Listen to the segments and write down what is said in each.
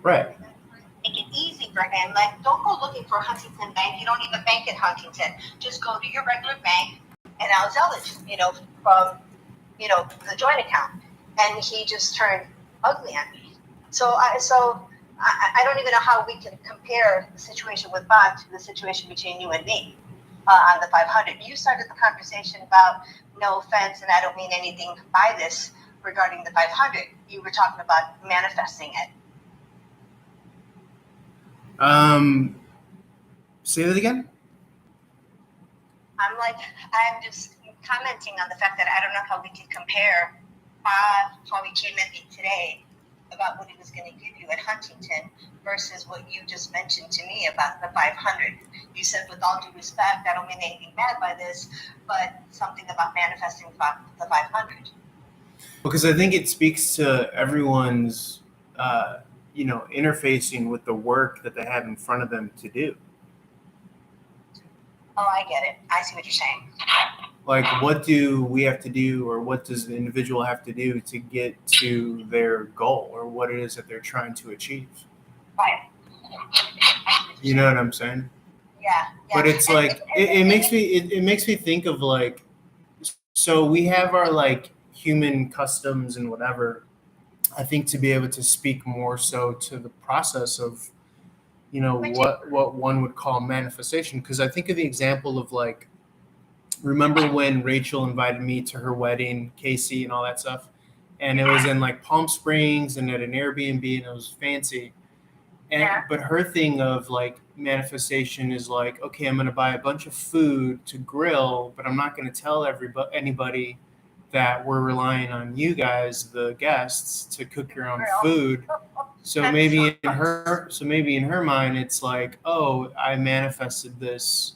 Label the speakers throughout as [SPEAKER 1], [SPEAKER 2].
[SPEAKER 1] Right.
[SPEAKER 2] Make it easy for him. Like, don't go looking for Huntington Bank. You don't even bank at Huntington. Just go to your regular bank and I'll sell it, from, the joint account. And he just turned ugly at me. So I don't even know how we can compare the situation with Bob to the situation between you and me on the 500. You started the conversation about no offense, and I don't mean anything by this regarding the 500. You were talking about manifesting it.
[SPEAKER 1] Say that again.
[SPEAKER 2] I'm just commenting on the fact that I don't know how we can compare how he came at me today about what he was going to give you at Huntington versus what you just mentioned to me about the 500. You said, with all due respect, I don't mean anything bad by this, but something about manifesting the 500.
[SPEAKER 1] Because I think it speaks to everyone's, interfacing with the work that they have in front of them to do.
[SPEAKER 2] Oh, I get it. I see what you're saying.
[SPEAKER 1] Like, what do we have to do, or what does the individual have to do to get to their goal, or what it is that they're trying to achieve?
[SPEAKER 2] Right.
[SPEAKER 1] You know what I'm saying?
[SPEAKER 2] Yeah.
[SPEAKER 1] But it's like it makes me think of, like, so we have our, like, human customs and whatever. I think to be able to speak more so to the process of, what one would call manifestation, because I think of the example of, like, remember when Rachel invited me to her wedding, Casey and all that stuff, and it was in, like, Palm Springs and at an Airbnb, and it was fancy. But her thing of, like, manifestation is like, okay, I'm going to buy a bunch of food to grill, but I'm not going to tell anybody that we're relying on you guys, the guests, to cook your own food. So maybe in her mind, it's like, oh, I manifested this,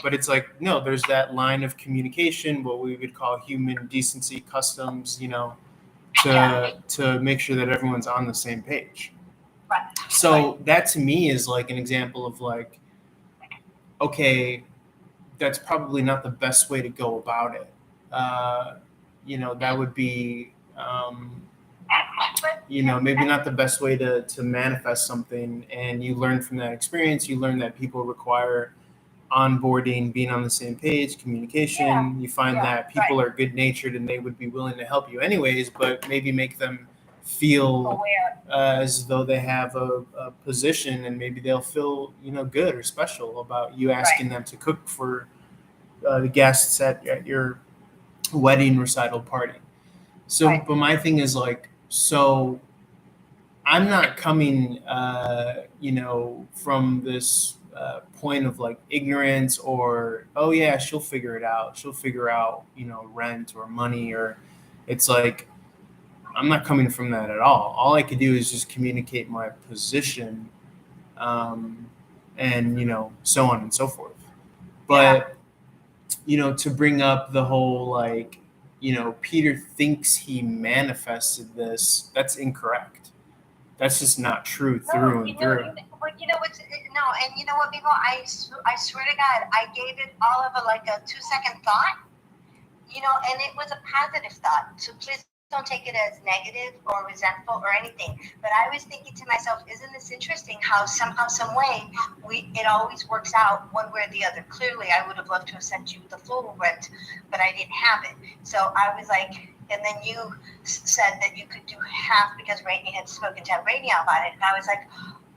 [SPEAKER 1] but it's like, no, there's that line of communication, what we would call human decency, customs, to make sure that everyone's on the same page.
[SPEAKER 2] Right.
[SPEAKER 1] So that to me is like an example of, like, okay, that's probably not the best way to go about it. That would be, maybe not the best way to manifest something. And you learn from that experience. You learn that people require onboarding, being on the same page, communication.
[SPEAKER 2] Yeah.
[SPEAKER 1] You find that people are good natured and they would be willing to help you anyways, but maybe make them feel as though they have a position, and maybe they'll feel good or special about you asking them to cook for the guests at your wedding recital party. So, but my thing is, like, so I'm not coming, from this point of, like, ignorance, or, oh yeah, she'll figure it out. She'll figure out, rent or money, or it's like, I'm not coming from that at all. All I could do is just communicate my position, and so on and so forth. But to bring up the whole, like, Peter thinks he manifested this. That's incorrect. That's just not true through and through.
[SPEAKER 2] But you know what? No, and you know what, people? I swear to God, I gave it all of a 2-second thought. And it was a positive thought. So please don't take it as negative or resentful or anything. But I was thinking to myself, isn't this interesting how somehow, some way, it always works out one way or the other. Clearly, I would have loved to have sent you the full rent, but I didn't have it. So I was like, and then you said that you could do half because Rainey had spoken to Rainey about it. And I was like,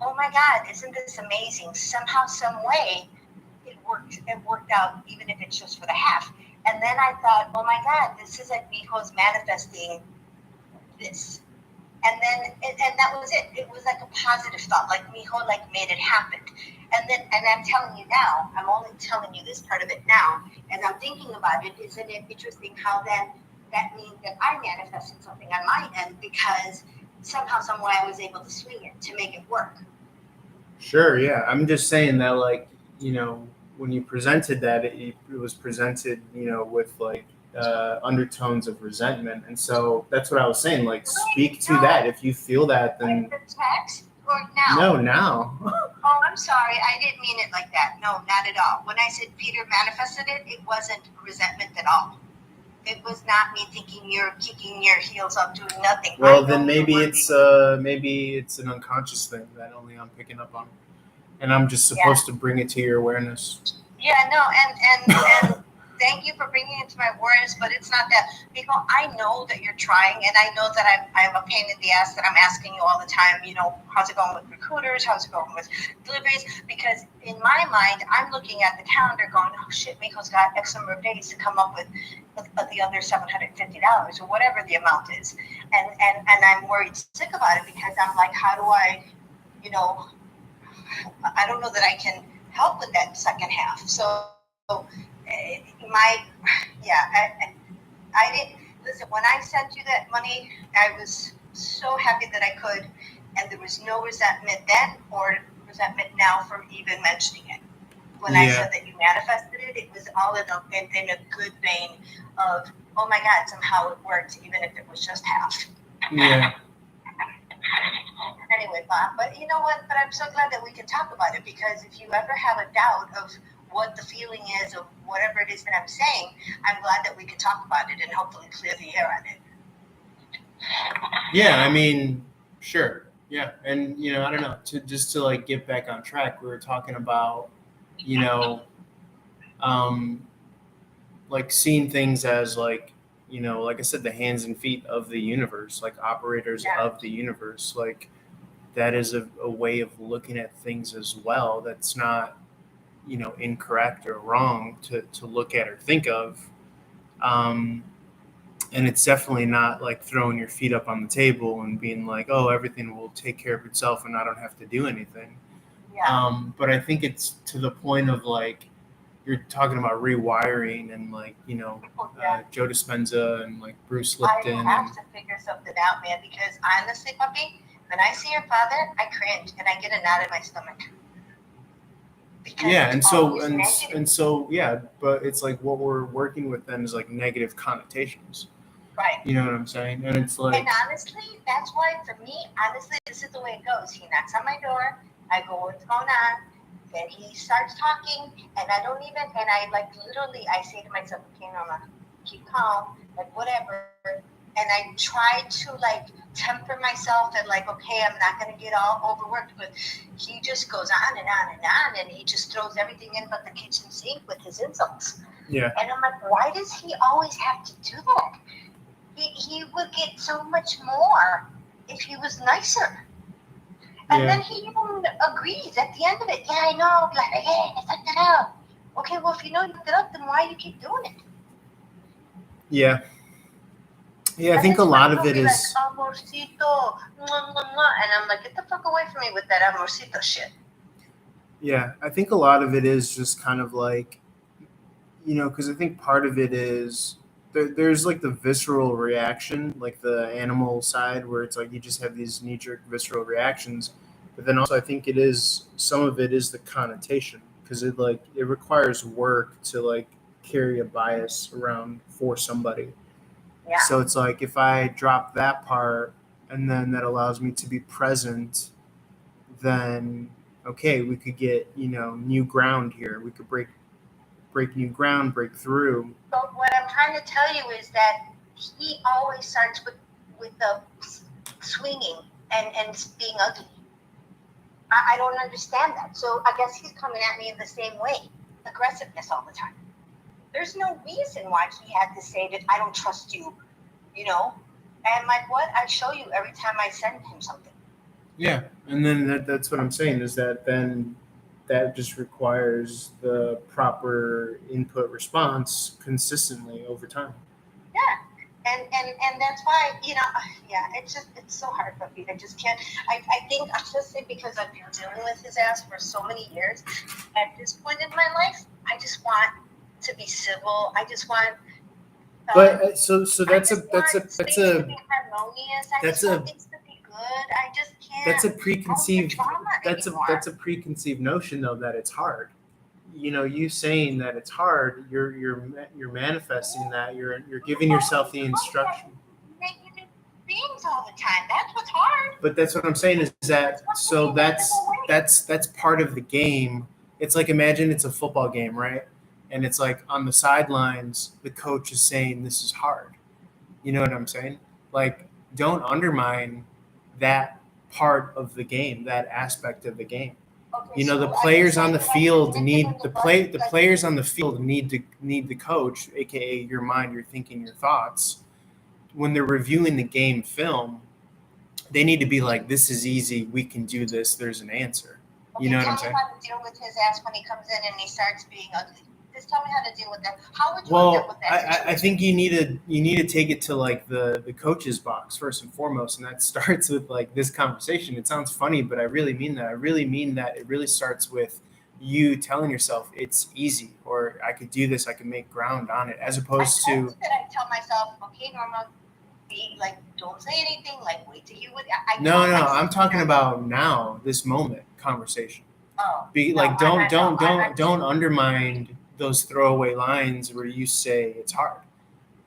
[SPEAKER 2] oh my God, isn't this amazing? Somehow, some way, it worked out, even if it's just for the half. And then I thought, oh my God, this is like Mijo's manifesting this. And then, and that was it. It was like a positive thought, like Mijo made it happen. And I'm telling you now, I'm only telling you this part of it now, and I'm thinking about it, isn't it interesting how then that means that I manifested something on my end because somehow, some way I was able to swing it to make it work.
[SPEAKER 1] Sure, yeah. I'm just saying that, like, when you presented that, it was presented, with, like, undertones of resentment, and so that's what I was saying. Like, speak to that if you feel that. Then
[SPEAKER 2] the text or now?
[SPEAKER 1] No, now.
[SPEAKER 2] Oh, I'm sorry. I didn't mean it like that. No, not at all. When I said Peter manifested it, it wasn't resentment at all. It was not me thinking you're kicking your heels up doing nothing.
[SPEAKER 1] Well,
[SPEAKER 2] I
[SPEAKER 1] then
[SPEAKER 2] know you're
[SPEAKER 1] maybe it's an unconscious thing that only I'm picking up on, and I'm just
[SPEAKER 2] Yeah.
[SPEAKER 1] supposed to bring it to your awareness.
[SPEAKER 2] Yeah, no, and thank you for bringing it to my awareness, but it's not that. Because I know that you're trying, and I know that I'm a pain in the ass that I'm asking you all the time, you know, how's it going with recruiters? How's it going with deliveries? Because in my mind, I'm looking at the calendar going, oh shit, Miko's got X number of days to come up with the other $750 or whatever the amount is. And I'm worried sick about it because I'm like, how do I, you know, I don't know that I can help with that second half. So I didn't listen when I sent you that money. I was so happy that I could, and there was no resentment then or resentment now for even mentioning it. When I said that you manifested it, it was all in a good vein of, oh my God, somehow it worked, even if it was just half.
[SPEAKER 1] Yeah.
[SPEAKER 2] Anyway, Bob, but you know what? But I'm so glad that we can talk about it, because if you ever have a doubt of what the feeling is of whatever it is that I'm saying, I'm glad that we can talk about it and hopefully clear the air on it.
[SPEAKER 1] Yeah, I mean, sure. Yeah. And, you know, I don't know, to like get back on track, we were talking about, you know, like seeing things as like, you know, like I said, the hands and feet of the universe, like operators of the universe. Like that is a way of looking at things as well. That's not, you know, incorrect or wrong to look at or think of. And it's definitely not like throwing your feet up on the table and being like, oh, everything will take care of itself and I don't have to do anything. But I think it's to the point of like, you're talking about rewiring and like, you know, Joe Dispenza and like Bruce Lipton.
[SPEAKER 2] I have to figure something out, man, because honestly, puppy, when I see your father, I cringe and I get a knot in my stomach.
[SPEAKER 1] Yeah, and so yeah, but it's like what we're working with then is like negative connotations.
[SPEAKER 2] Right.
[SPEAKER 1] You know what I'm saying? And it's like,
[SPEAKER 2] and honestly, that's why for me, honestly, this is the way it goes. He knocks on my door, I go, what's going on? Then he starts talking, and I don't even, and I like literally, I say to myself, okay, Mama, keep calm, like whatever. And I try to like temper myself and like, okay, I'm not gonna get all overworked, but he just goes on and on and on, and he just throws everything in but the kitchen sink with his insults.
[SPEAKER 1] Yeah.
[SPEAKER 2] And I'm like, why does he always have to do that? He would get so much more if he was nicer. And then he even agrees at the end of it. Yeah, I know. Like, hey, I fucked it up. Okay, well, if you know you fucked it up, then why do you keep doing it?
[SPEAKER 1] Yeah. Yeah, I think a lot of it is.
[SPEAKER 2] Like, amorcito, and I'm like, get the fuck away from me with that amorcito shit.
[SPEAKER 1] Yeah, I think a lot of it is just kind of like, you know, because I think part of it is there's like the visceral reaction, like the animal side, where it's like you just have these knee-jerk visceral reactions. But then also I think it is, some of it is the connotation, because it requires work to like carry a bias around for somebody.
[SPEAKER 2] Yeah.
[SPEAKER 1] So it's like if I drop that part and then that allows me to be present, then okay, we could get, you know, new ground here. We could break new ground, break through.
[SPEAKER 2] But what I'm trying to tell you is that he always starts with the swinging and being ugly. I don't understand that. So I guess he's coming at me in the same way, aggressiveness all the time. There's no reason why he had to say that I don't trust you, you know? And like what? I show you every time I send him something.
[SPEAKER 1] Yeah, and then that's what I'm saying is that then that just requires the proper input response consistently over time.
[SPEAKER 2] Yeah, and that's why, you know, yeah, it's so hard for me. I just can't. I think I just think because I've been dealing with his ass for so many years. At this point in my life, I just want to be civil. I just want.
[SPEAKER 1] But so that's a
[SPEAKER 2] things to be harmonious. I just want things to be good. I just can't.
[SPEAKER 1] That's a preconceived. That's
[SPEAKER 2] anymore.
[SPEAKER 1] That's a preconceived notion though that it's hard. You know, you saying that it's hard, you're manifesting that. You're giving yourself the instruction.
[SPEAKER 2] Negative things all the time. That's what's hard.
[SPEAKER 1] But that's what I'm saying is that that's part of the game. It's like, imagine it's a football game, right? and it's like on the sidelines, the coach is saying this is hard. You know what I'm saying? Like, don't undermine that part of the game, that aspect of the game.
[SPEAKER 2] Okay,
[SPEAKER 1] You know, the
[SPEAKER 2] so are
[SPEAKER 1] players
[SPEAKER 2] saying
[SPEAKER 1] on the
[SPEAKER 2] that I
[SPEAKER 1] field
[SPEAKER 2] can
[SPEAKER 1] need
[SPEAKER 2] nip it
[SPEAKER 1] the
[SPEAKER 2] in
[SPEAKER 1] play.
[SPEAKER 2] bud
[SPEAKER 1] The
[SPEAKER 2] because
[SPEAKER 1] players on the field need the coach, aka your mind, your thinking, your thoughts. When they're reviewing the game film, they need to be like, "This is easy. We can do this. There's an answer." You know what I'm
[SPEAKER 2] tell
[SPEAKER 1] saying?
[SPEAKER 2] me how to deal with his ass when he comes in and he starts being ugly. Just tell me how to deal with that. How would you have dealt
[SPEAKER 1] Well,
[SPEAKER 2] with that situation?
[SPEAKER 1] I think you need to take it to like the coach's box first and foremost, and that starts with like this conversation. It sounds funny, but I really mean that. I really mean that. It really starts with you telling yourself it's easy, or I could do this. I can make ground on it, as opposed
[SPEAKER 2] I told
[SPEAKER 1] to
[SPEAKER 2] you that I tell myself, okay, Norma, be like, don't say anything. Like, wait till you would. I
[SPEAKER 1] no.
[SPEAKER 2] tell myself
[SPEAKER 1] I'm talking
[SPEAKER 2] that.
[SPEAKER 1] about now, this moment conversation.
[SPEAKER 2] Oh,
[SPEAKER 1] Be
[SPEAKER 2] no,
[SPEAKER 1] like,
[SPEAKER 2] I'm
[SPEAKER 1] don't undermine those throwaway lines where you say it's hard.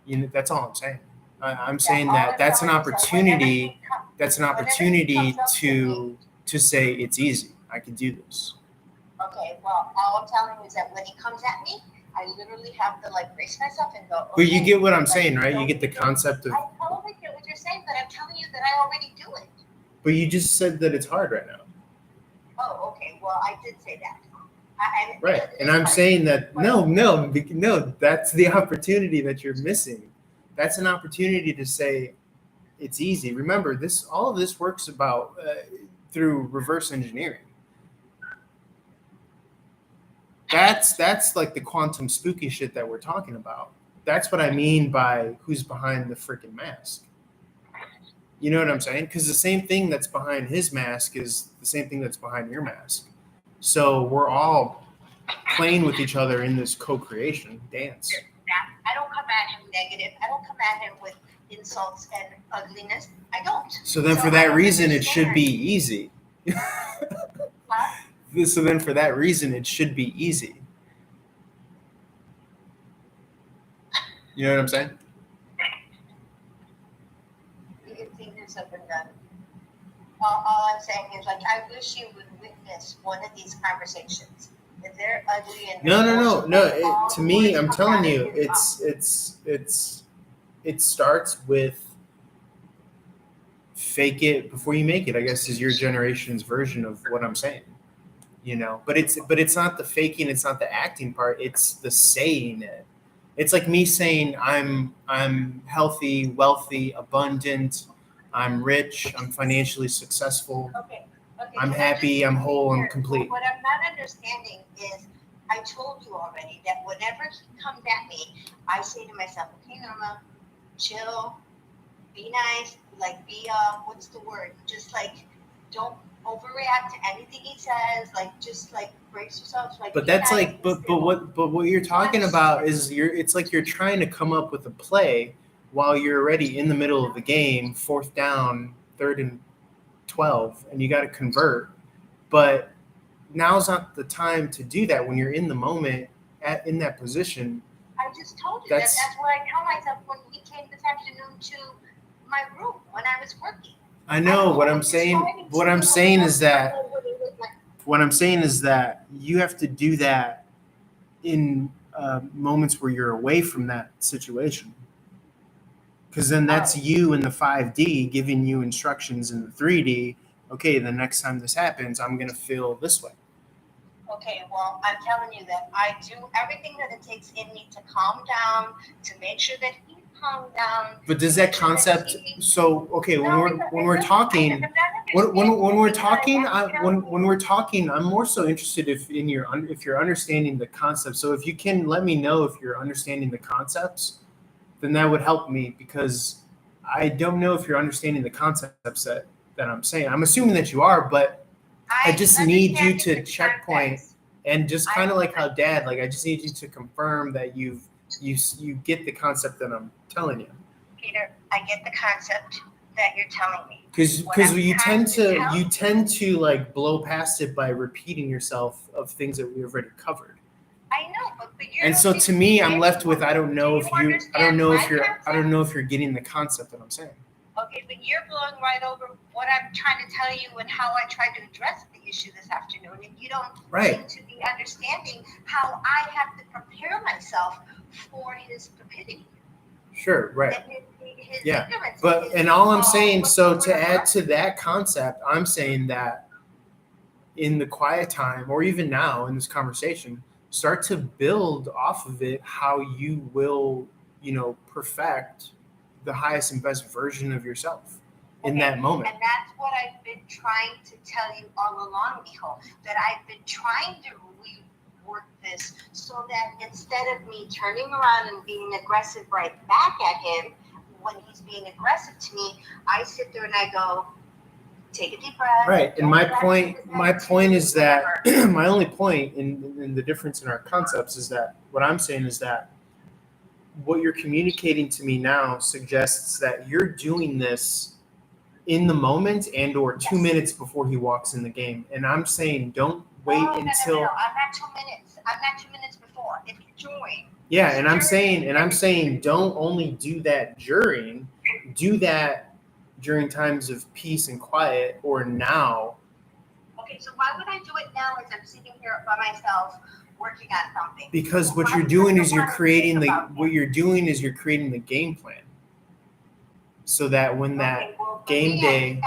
[SPEAKER 1] You know, that's all I'm saying. I'm saying
[SPEAKER 2] all
[SPEAKER 1] that
[SPEAKER 2] I'm
[SPEAKER 1] that's an
[SPEAKER 2] telling you is that
[SPEAKER 1] opportunity. That's an
[SPEAKER 2] whenever he
[SPEAKER 1] opportunity
[SPEAKER 2] comes up
[SPEAKER 1] to say it's easy. I can do this.
[SPEAKER 2] okay, well, all I'm telling you is that when he comes at me, I literally have to like brace myself and go.
[SPEAKER 1] But you
[SPEAKER 2] okay,
[SPEAKER 1] get what I'm
[SPEAKER 2] like,
[SPEAKER 1] saying, right? You
[SPEAKER 2] don't-
[SPEAKER 1] get the concept of.
[SPEAKER 2] I totally get what you're saying, but I'm telling you that I already do it.
[SPEAKER 1] But you just said that it's hard right now,
[SPEAKER 2] Oh, okay. Well, I did say that.
[SPEAKER 1] right? And I'm saying that no. That's the opportunity that you're missing. That's an opportunity to say it's easy. Remember, all of this works about through reverse engineering. That's like the quantum spooky shit that we're talking about. That's what I mean by who's behind the freaking mask. You know what I'm saying? Because the same thing that's behind his mask is the same thing that's behind your mask. So we're all playing with each other in this co-creation dance.
[SPEAKER 2] I don't come at him negative. I don't come at him with insults and ugliness. I don't.
[SPEAKER 1] So then, for
[SPEAKER 2] I
[SPEAKER 1] that
[SPEAKER 2] don't
[SPEAKER 1] reason, it should
[SPEAKER 2] understand.
[SPEAKER 1] be easy.
[SPEAKER 2] Huh?
[SPEAKER 1] So then, for that reason, it should be easy. You know what I'm saying?
[SPEAKER 2] You can think this up and done. All I'm saying is, like, I wish you would witness one of these conversations. If they're ugly and
[SPEAKER 1] No. To me, I'm telling you,
[SPEAKER 2] it's
[SPEAKER 1] it starts with fake it before you make it. I guess is your generation's version of what I'm saying. You know, but it's not the faking, it's not the acting part. It's the saying it. It's like me saying I'm healthy, wealthy, abundant. I'm rich. I'm financially successful.
[SPEAKER 2] okay.
[SPEAKER 1] I'm happy. I'm whole. I'm complete.
[SPEAKER 2] What I'm not understanding is, I told you already that whenever he comes at me, I say to myself, okay, Norma, chill, be nice, like be what's the word? Just like don't overreact to anything he says. Like just like brace yourself. Like,
[SPEAKER 1] But
[SPEAKER 2] be
[SPEAKER 1] that's
[SPEAKER 2] nice
[SPEAKER 1] like,
[SPEAKER 2] and civil.
[SPEAKER 1] what you're talking about is it's like you're trying to come up with a play while you're already in the middle of the game, fourth down, 3rd and 12, and you got to convert. But now's not the time to do that when you're in the moment in that position.
[SPEAKER 2] I just told you
[SPEAKER 1] That's-
[SPEAKER 2] that's what I tell myself when he came this afternoon to my room when I was working.
[SPEAKER 1] I know what I'm saying. What I'm saying is that you have to do that in moments where you're away from that situation. Because then that's you in the 5D giving you instructions in the 3D. Okay, the next time this happens, I'm going to feel this way.
[SPEAKER 2] Okay, well, I'm telling you that I do everything that it takes in me to calm down, to make sure that he's calmed down.
[SPEAKER 1] But does that concept? So okay, when we're talking, when we're talking, I'm more so interested if you're understanding the concept. So if you can let me know if you're understanding the concepts, then that would help me, because I don't know if you're understanding the concepts that I'm saying. I'm assuming that you are, but I just need you to checkpoint, and just kind of like how Dad, like I just need you to confirm that you get the concept that I'm telling you.
[SPEAKER 2] Peter, I get the concept that you're telling me.
[SPEAKER 1] Because
[SPEAKER 2] What I'm
[SPEAKER 1] you
[SPEAKER 2] trying
[SPEAKER 1] tend to like blow past it by repeating yourself of things that we already covered.
[SPEAKER 2] I know, but you're.
[SPEAKER 1] And so to me, I'm left with I don't know if
[SPEAKER 2] Do you
[SPEAKER 1] you're
[SPEAKER 2] understand my
[SPEAKER 1] getting the concept that I'm saying.
[SPEAKER 2] Okay, but you're blowing right over what I'm trying to tell you and how I tried to address the issue this afternoon, and you don't
[SPEAKER 1] Right.
[SPEAKER 2] seem to be understanding how I have to prepare myself for his stupidity.
[SPEAKER 1] Sure. Right.
[SPEAKER 2] And his
[SPEAKER 1] Yeah.
[SPEAKER 2] ignorance.
[SPEAKER 1] But, and all I'm saying, so to add to that concept, I'm saying that in the quiet time, or even now in this conversation, start to build off of it how you will, perfect the highest and best version of yourself in that moment.
[SPEAKER 2] And that's what I've been trying to tell you all along, Mijo, that I've been trying to rework this so that instead of me turning around and being aggressive right back at him when he's being aggressive to me, I sit there and I go, take a deep breath.
[SPEAKER 1] Right. And my point is that my only point in the difference in our concepts is that what I'm saying is that what you're communicating to me now suggests that you're doing this in the moment and or 2 minutes before he walks in the game. And I'm saying don't wait until
[SPEAKER 2] No. I'm not 2 minutes. I'm not 2 minutes before. If you join.
[SPEAKER 1] Yeah, and I'm saying don't only do that do that during times of peace and quiet or now.
[SPEAKER 2] Okay, so why would I do it now as I'm sitting here by myself working on something?
[SPEAKER 1] Because what you're doing is you're creating the game plan. So that when game day,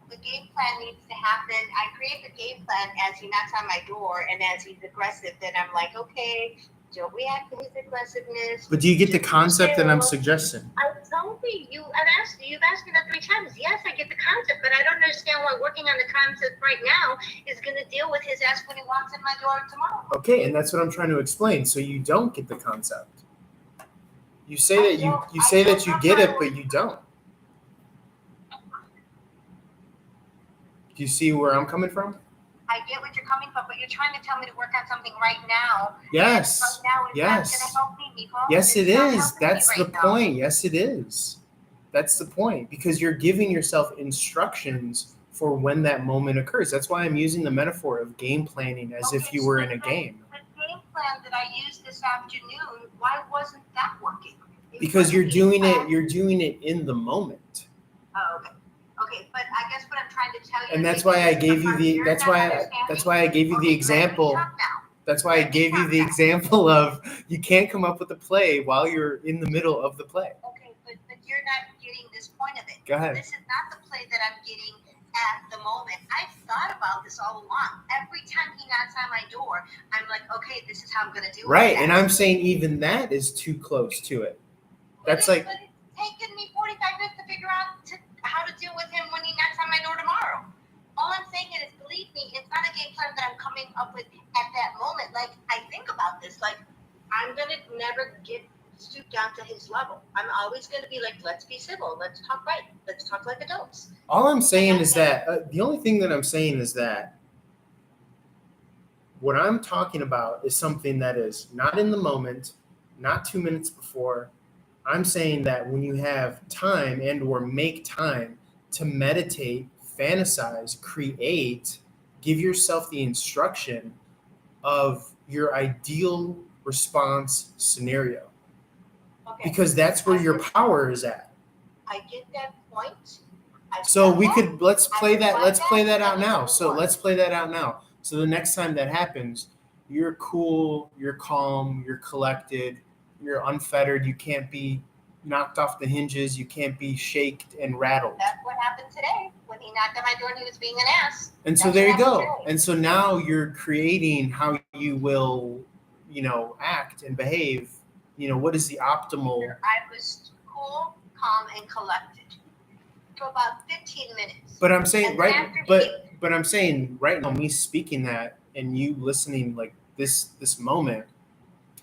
[SPEAKER 2] the game plan needs to happen. I create the game plan as he knocks on my door and as he's aggressive, then I'm like, okay, don't react to his aggressiveness.
[SPEAKER 1] But do you get the concept that I'm suggesting?
[SPEAKER 2] I told you've asked me that 3 times. Yes, I get the concept, but I don't understand why working on the concept right now is going to deal with his ass when he walks in my door tomorrow.
[SPEAKER 1] Okay, and that's what I'm trying to explain. So you don't get the concept. You say that you get it, but you don't. Do you see where I'm coming from?
[SPEAKER 2] I get what you're coming from, but you're trying to tell me to work on something right now.
[SPEAKER 1] Yes.
[SPEAKER 2] Right now is not going to help me, Mijo.
[SPEAKER 1] Yes, it is. That's the
[SPEAKER 2] now.
[SPEAKER 1] point. Yes, it is. That's the point. Because you're giving yourself instructions for when that moment occurs. That's why I'm using the metaphor of game planning as if you were in a game.
[SPEAKER 2] The game plan that I used this afternoon, why wasn't that working?
[SPEAKER 1] Because you're doing it in the moment.
[SPEAKER 2] Oh, okay. Okay, but I guess what I'm trying to tell you.
[SPEAKER 1] And that's why I gave you the. That's why I gave you the example. That's why I gave you the example of you can't come up with a play while you're in the middle of the play.
[SPEAKER 2] Okay, but you're not getting this point of it.
[SPEAKER 1] Go ahead.
[SPEAKER 2] This is not the play that I'm getting at the moment. I've thought about this all along. Every time he knocks on my door, I'm like, okay, this is how I'm going to do it.
[SPEAKER 1] Right, and I'm saying even that is too close to it. That's like.
[SPEAKER 2] But it's taken me 45 minutes to figure out how to deal with him when he knocks on my door tomorrow. All I'm saying is, believe me, it's not a game plan that I'm coming up with at that moment. Like, I think about this. Like, I'm going to never stoop down to his level. I'm always going to be like, let's be civil. Let's talk right. Let's talk like adults.
[SPEAKER 1] All I'm saying is that the only thing that I'm saying is that what I'm talking about is something that is not in the moment, not 2 minutes before. I'm saying that when you have time and or make time to meditate, fantasize, create, give yourself the instruction of your ideal response scenario. Okay. Because that's where your power is at.
[SPEAKER 2] I get that point.
[SPEAKER 1] So let's play that out now. So the next time that happens, you're cool, you're calm, you're collected, you're unfettered, you can't be knocked off the hinges, you can't be shaked and rattled.
[SPEAKER 2] That's what happened today when he knocked on my door and he was being an ass.
[SPEAKER 1] And so there you go. And so now you're creating how you will, act and behave. What is the optimal?
[SPEAKER 2] I was cool, calm, and collected for about 15 minutes.
[SPEAKER 1] But I'm saying but I'm saying right now, me speaking that and you listening like this moment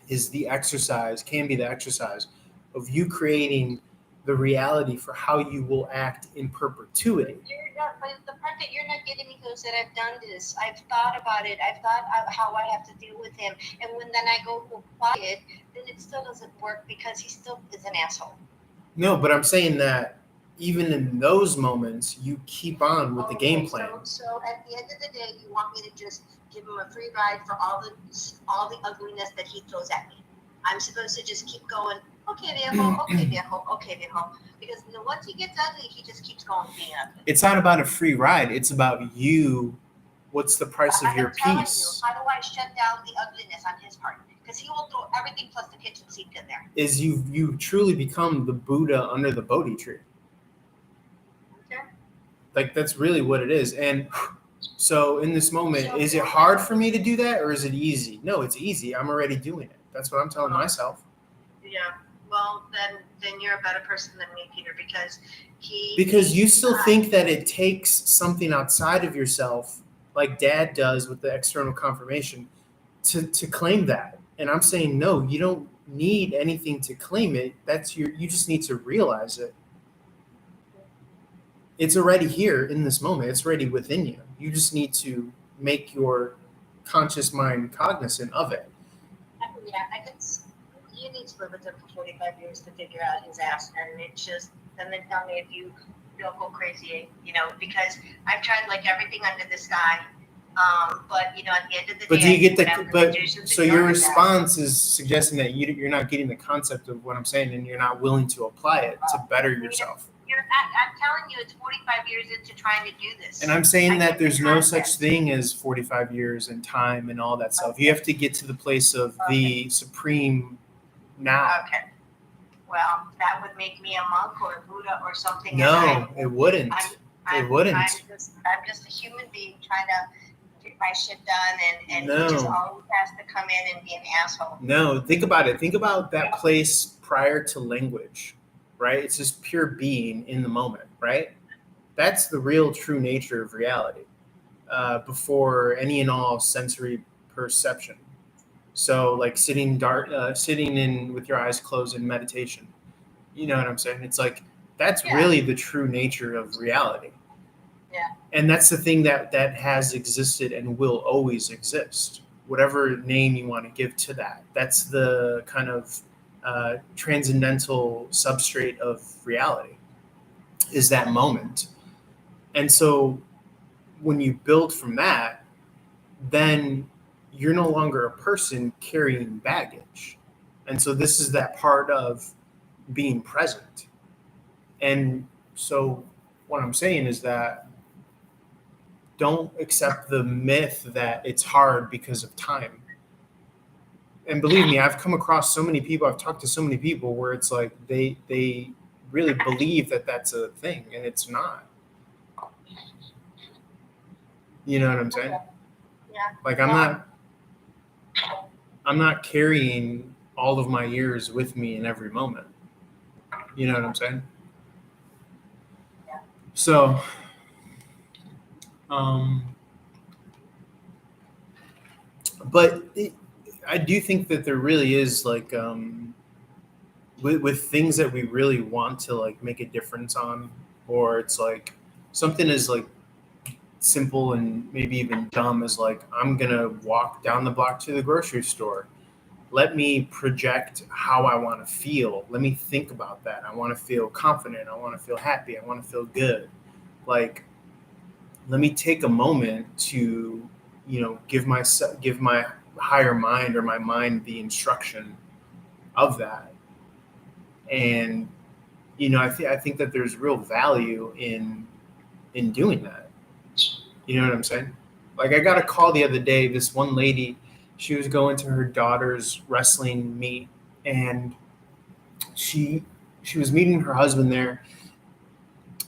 [SPEAKER 1] is can be the exercise of you creating the reality for how you will act in perpetuity.
[SPEAKER 2] But the part that you're not getting me is that I've done this. I've thought about it. I've thought of how I have to deal with him. And when then I go quiet, then it still doesn't work because he still is an asshole.
[SPEAKER 1] No, but I'm saying that even in those moments, you keep on with the game plan.
[SPEAKER 2] So at the end of the day, you want me to just give him a free ride for all the ugliness that he throws at me. I'm supposed to just keep going Okay, viejo. Okay, viejo. Okay, viejo. Because once he gets ugly, he just keeps going being ugly.
[SPEAKER 1] It's not about a free ride. It's about you. What's the price of
[SPEAKER 2] I'm
[SPEAKER 1] your
[SPEAKER 2] telling you,
[SPEAKER 1] peace?
[SPEAKER 2] how do I shut down the ugliness on his part? Because he will throw everything plus the kitchen sink in there.
[SPEAKER 1] Is you truly become the Buddha under the Bodhi tree.
[SPEAKER 2] Okay.
[SPEAKER 1] Like that's really what it is. And so in this moment, is it hard for me to do that or is it easy? No, it's easy. I'm already doing it. That's what I'm telling myself.
[SPEAKER 2] Yeah. Well, then you're a better person than me, Peter,
[SPEAKER 1] because you still think that it takes something outside of yourself, like Dad does with the external confirmation, to claim that. And I'm saying no, you don't need anything to claim it. You just need to realize it. It's already here in this moment. It's already within you. You just need to make your conscious mind cognizant of it.
[SPEAKER 2] Yeah, you need to live with him for 45 years to figure out his ass, and then tell me if you don't go crazy, because I've tried like everything under the sky, but at the end of the day,
[SPEAKER 1] do you get
[SPEAKER 2] the
[SPEAKER 1] so your response is suggesting that you're not getting the concept of what I'm saying, and you're not willing to apply it to better yourself.
[SPEAKER 2] I'm telling you, it's 45 years into trying to do this.
[SPEAKER 1] And I'm saying that there's no such thing as 45 years and time and all that stuff. You have to get to the place of the supreme now.
[SPEAKER 2] Okay. Well, that would make me a monk or a Buddha or something.
[SPEAKER 1] No, it wouldn't. It wouldn't.
[SPEAKER 2] I'm just a human being trying to get my shit done, and
[SPEAKER 1] no.
[SPEAKER 2] He just always has to come in and be an asshole.
[SPEAKER 1] No, think about it. Think about that place prior to language, right? It's just pure being in the moment, right? That's the real true nature of reality, before any and all sensory perception. So like sitting in with your eyes closed in meditation. You know what I'm saying? It's like that's really the true nature of reality.
[SPEAKER 2] Yeah.
[SPEAKER 1] And that's the thing that has existed and will always exist. Whatever name you want to give to that. That's the kind of transcendental substrate of reality, is that moment. And so when you build from that, then you're no longer a person carrying baggage. And so this is that part of being present. And so what I'm saying is that don't accept the myth that it's hard because of time. And believe me, I've come across so many people, I've talked to so many people where it's like they really believe that that's a thing, and it's not. You know what I'm saying?
[SPEAKER 2] Yeah.
[SPEAKER 1] Like I'm not carrying all of my years with me in every moment. You know what I'm saying?
[SPEAKER 2] Yeah.
[SPEAKER 1] So, but I do think that there really is like, with things that we really want to like make a difference on, or it's like something is like simple and maybe even dumb as like, I'm going to walk down the block to the grocery store. Let me project how I want to feel. Let me think about that. I want to feel confident. I want to feel happy. I want to feel good. Like, let me take a moment to, give my higher mind or my mind the instruction of that. And, I think that there's real value in doing that. You know what I'm saying? Like I got a call the other day, this one lady, she was going to her daughter's wrestling meet, and she was meeting her husband there.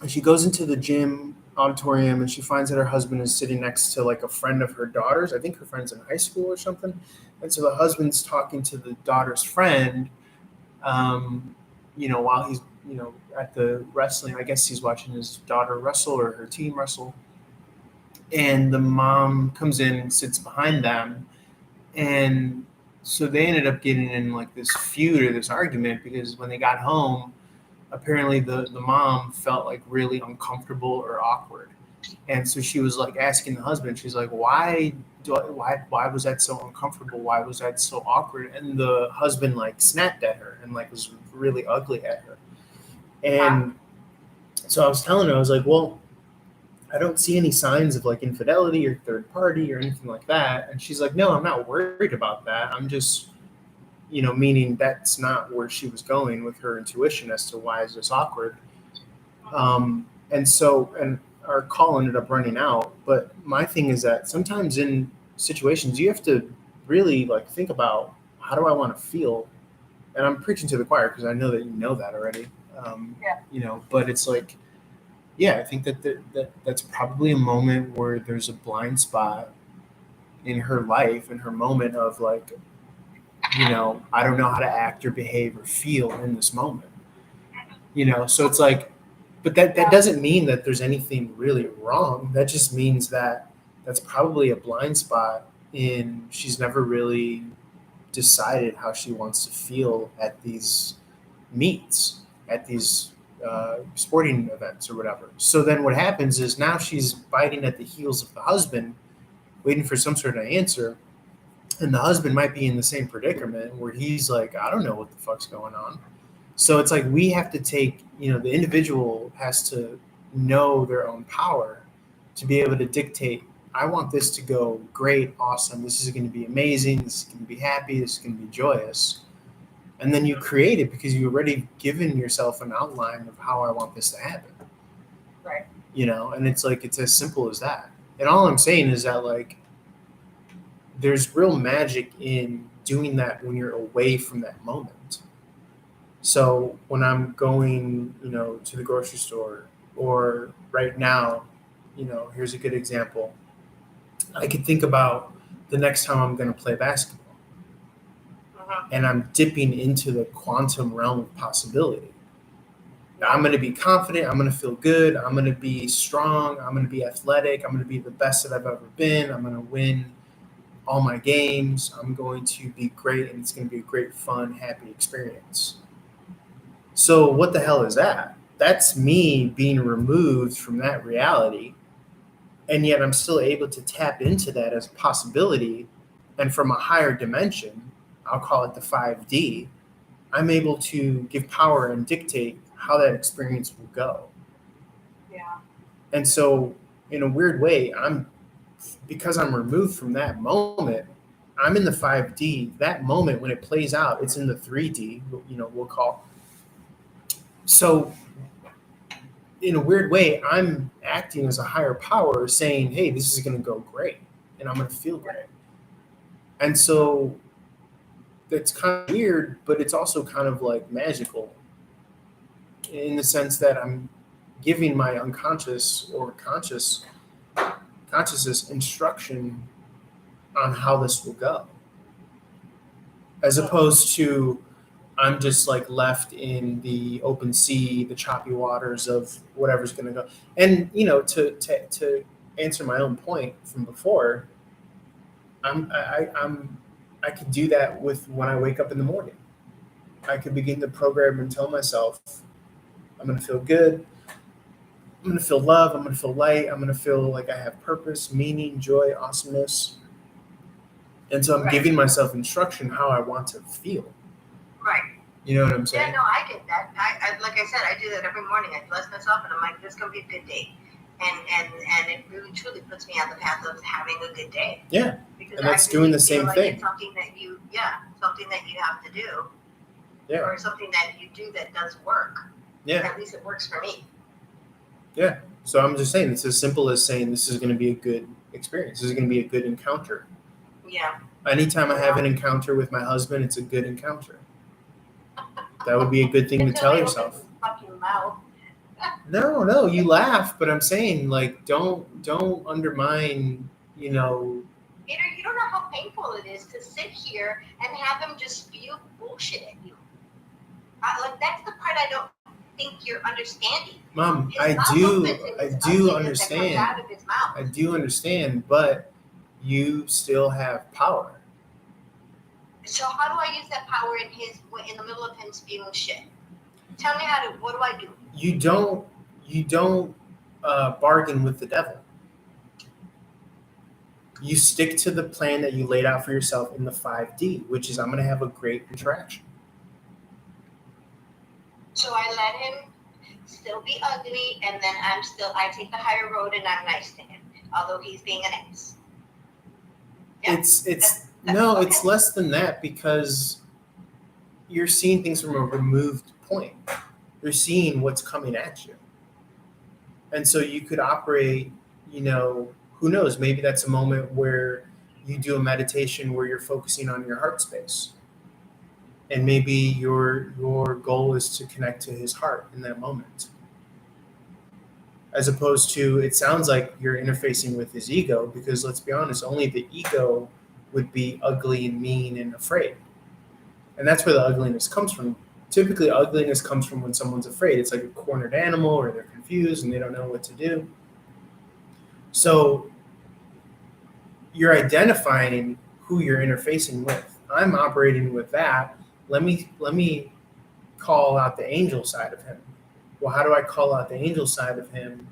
[SPEAKER 1] And she goes into the gym auditorium and she finds that her husband is sitting next to like a friend of her daughter's. I think her friend's in high school or something. And so the husband's talking to the daughter's friend, while he's, at the wrestling. I guess he's watching his daughter wrestle or her team wrestle. And the mom comes in and sits behind them. And so they ended up getting in like this feud or this argument because when they got home, apparently the mom felt like really uncomfortable or awkward. And so she was like asking the husband, she's like, why was that so uncomfortable? Why was that so awkward? And the husband like snapped at her and like was really ugly at her. And so I was telling her, I was like, well, I don't see any signs of like infidelity or third party or anything like that. And she's like, no, I'm not worried about that. I'm just, meaning that's not where she was going with her intuition as to why is this awkward. And our call ended up running out. But my thing is that sometimes in situations you have to really like think about, how do I want to feel? And I'm preaching to the choir because I know that you know that already. But it's like, yeah, I think that's probably a moment where there's a blind spot in her life, in her moment of like, I don't know how to act or behave or feel in this moment. So it's like, but that doesn't mean that there's anything really wrong. That just means that that's probably a blind spot in she's never really decided how she wants to feel at these meets, at these sporting events or whatever. So then what happens is now she's biting at the heels of the husband, waiting for some sort of answer. And the husband might be in the same predicament where he's like, I don't know what the fuck's going on. So it's like we have to take, the individual has to know their own power to be able to dictate, I want this to go great, awesome. This is going to be amazing. This is going to be happy. This is going to be joyous. And then you create it because you've already given yourself an outline of how I want this to happen.
[SPEAKER 2] Right.
[SPEAKER 1] And it's like, it's as simple as that. And all I'm saying is that like, there's real magic in doing that when you're away from that moment. So when I'm going, to the grocery store, or right now, here's a good example. I could think about the next time I'm going to play basketball. And I'm dipping into the quantum realm of possibility. Now, I'm going to be confident. I'm going to feel good. I'm going to be strong. I'm going to be athletic. I'm going to be the best that I've ever been. I'm going to win all my games. I'm going to be great, and it's going to be a great, fun, happy experience. So what the hell is that? That's me being removed from that reality, and yet I'm still able to tap into that as a possibility. And from a higher dimension, I'll call it the 5D, I'm able to give power and dictate how that experience will go.
[SPEAKER 2] Yeah.
[SPEAKER 1] And so in a weird way, because I'm removed from that moment, I'm in the 5D. That moment, when it plays out, it's in the 3D, we'll call. So in a weird way, I'm acting as a higher power saying, hey, this is going to go great and I'm going to feel great. And so it's kind of weird, but it's also kind of like magical in the sense that I'm giving my unconscious or consciousness instruction on how this will go, as opposed to I'm just like left in the open sea, the choppy waters of whatever's going to go. And to answer my own point from before, I could do that with when I wake up in the morning. I could begin to program and tell myself, I'm going to feel good. I'm going to feel love. I'm going to feel light. I'm going to feel like I have purpose, meaning, joy, awesomeness. And so I'm giving myself instruction how I want to feel.
[SPEAKER 2] Right.
[SPEAKER 1] You know what I'm saying?
[SPEAKER 2] Yeah, no, I get that. I like I said, I do that every morning. I bless myself and I'm like, this is going to be a good day. And it really truly puts me on the path of having a good day.
[SPEAKER 1] Yeah.
[SPEAKER 2] Because
[SPEAKER 1] and that's doing the same thing.
[SPEAKER 2] It's something that you have to do.
[SPEAKER 1] Yeah.
[SPEAKER 2] Or something that you do that does work.
[SPEAKER 1] Yeah.
[SPEAKER 2] At least it works for me.
[SPEAKER 1] Yeah. So I'm just saying, it's as simple as saying this is going to be a good experience. This is going to be a good encounter.
[SPEAKER 2] Yeah.
[SPEAKER 1] Anytime I have an encounter with my husband, it's a good encounter. That would be a good thing to tell yourself.
[SPEAKER 2] Fucking mouth.
[SPEAKER 1] No, you laugh, but I'm saying, like, don't undermine,
[SPEAKER 2] You don't know how painful it is to sit here and have him just spew bullshit at you. That's the part I don't think you're understanding.
[SPEAKER 1] Mom, I do understand. I do understand, but you still have power.
[SPEAKER 2] So how do I use that power in the middle of him spewing shit? Tell me what do I do?
[SPEAKER 1] You don't bargain with the devil. You stick to the plan that you laid out for yourself in the 5D, which is I'm going to have a great interaction.
[SPEAKER 2] So I let him still be ugly, and then I take the higher road and I'm nice to him, although he's being an ass. Yeah.
[SPEAKER 1] It's less than that, because you're seeing things from a removed point. You're seeing what's coming at you. And so you could operate, who knows, maybe that's a moment where you do a meditation where you're focusing on your heart space. And maybe your goal is to connect to his heart in that moment. As opposed to, it sounds like you're interfacing with his ego, because let's be honest, only the ego would be ugly and mean and afraid. And that's where the ugliness comes from. Typically, ugliness comes from when someone's afraid. It's like a cornered animal, or they're confused and they don't know what to do. So you're identifying who you're interfacing with. I'm operating with that. Let me call out the angel side of him. Well, how do I call out the angel side of him?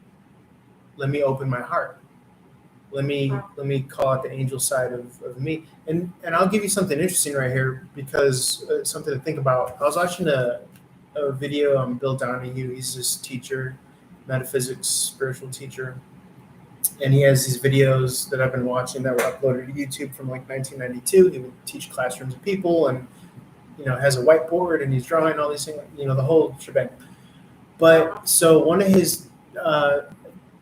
[SPEAKER 1] Let me open my heart. Let me call out the angel side of me. And I'll give you something interesting right here, because something to think about. I was watching a video on Bill Donahue. He's this teacher, metaphysics, spiritual teacher. And he has these videos that I've been watching that were uploaded to YouTube from like 1992. He would teach classrooms of people, and has a whiteboard, and he's drawing all these things, the whole shebang. But so one of his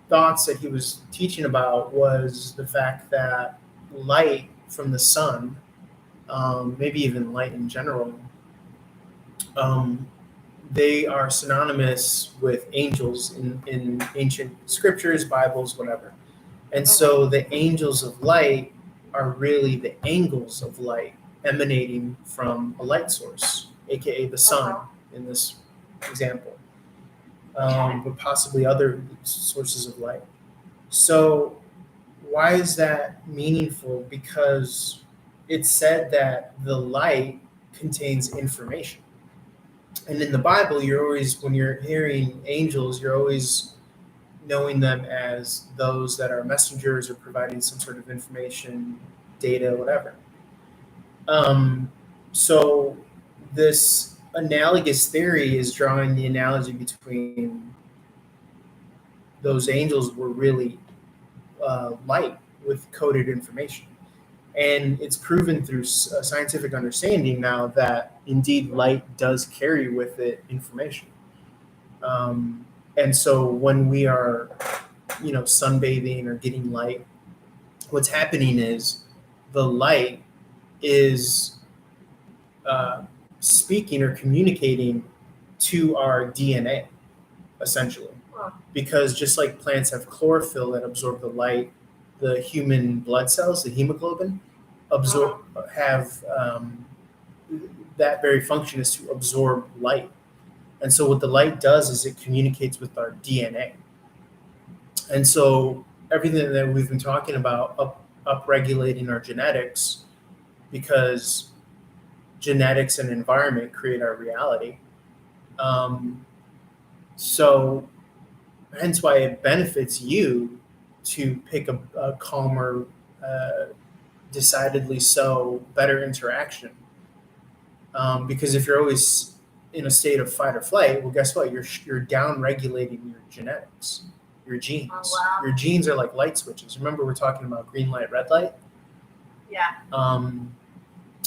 [SPEAKER 1] thoughts that he was teaching about was the fact that light from the sun, maybe even light in general, they are synonymous with angels in ancient scriptures, Bibles, whatever. And so the angels of light are really the angles of light emanating from a light source, aka the sun in this example, but possibly other sources of light. So why is that meaningful? Because it's said that the light contains information. And in the Bible, when you're hearing angels, you're always knowing them as those that are messengers or providing some sort of information, data, whatever. So this analogous theory is drawing the analogy between those angels were really light with coded information. And it's proven through scientific understanding now that indeed light does carry with it information. And so when we are, sunbathing or getting light, what's happening is the light is speaking or communicating to our DNA, essentially. Because just like plants have chlorophyll that absorb the light, the human blood cells, the hemoglobin, have that very function is to absorb light. And so what the light does is it communicates with our DNA. And so everything that we've been talking about, upregulating our genetics, because genetics and environment create our reality. So hence why it benefits you to pick a calmer, decidedly so, better interaction. Because if you're always in a state of fight or flight, well, guess what? You're down regulating your genetics, your genes.
[SPEAKER 2] Oh, wow.
[SPEAKER 1] Your genes are like light switches. Remember, we're talking about green light, red light?
[SPEAKER 2] Yeah.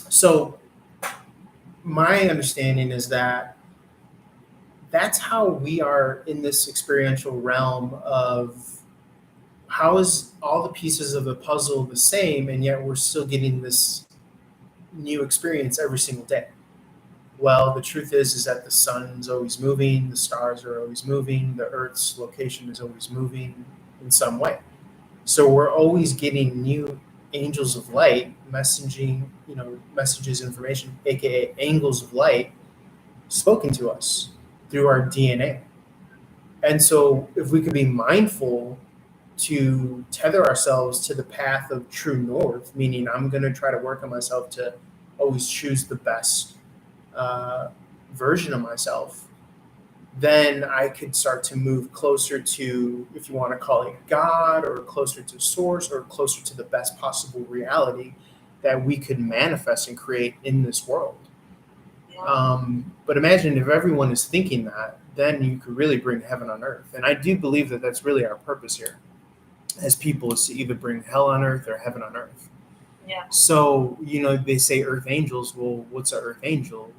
[SPEAKER 1] So my understanding is that that's how we are in this experiential realm of how is all the pieces of the puzzle the same, and yet we're still getting this new experience every single day. Well, the truth is that the sun's always moving, the stars are always moving, the Earth's location is always moving in some way. So we're always getting new angels of light messaging, messages, information, aka angles of light, spoken to us through our DNA. And so if we could be mindful to tether ourselves to the path of true north, meaning I'm going to try to work on myself to always choose the best version of myself, then I could start to move closer to, if you want to call it God, or closer to source, or closer to the best possible reality that we could manifest and create in this world. Yeah. But imagine if everyone is thinking that, then you could really bring heaven on earth. And I do believe that that's really our purpose here as people, is to either bring hell on earth or heaven on earth.
[SPEAKER 2] Yeah.
[SPEAKER 1] So, they say earth angels. Well, what's an earth angel?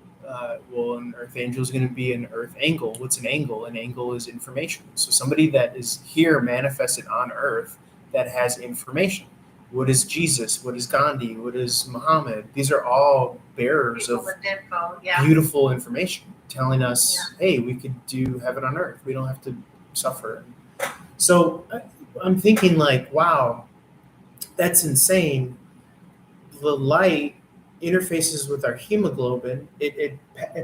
[SPEAKER 1] well, an earth angel is going to be an earth angle. What's an angle? An angle is information. So somebody that is here manifested on earth that has information. What is Jesus? What is Gandhi? What is Muhammad? These are all bearers
[SPEAKER 2] People
[SPEAKER 1] of
[SPEAKER 2] with info, yeah.
[SPEAKER 1] beautiful information telling us,
[SPEAKER 2] Yeah.
[SPEAKER 1] hey, we could do heaven on earth. We don't have to suffer. So I'm thinking like, wow, that's insane. The light interfaces with our hemoglobin. It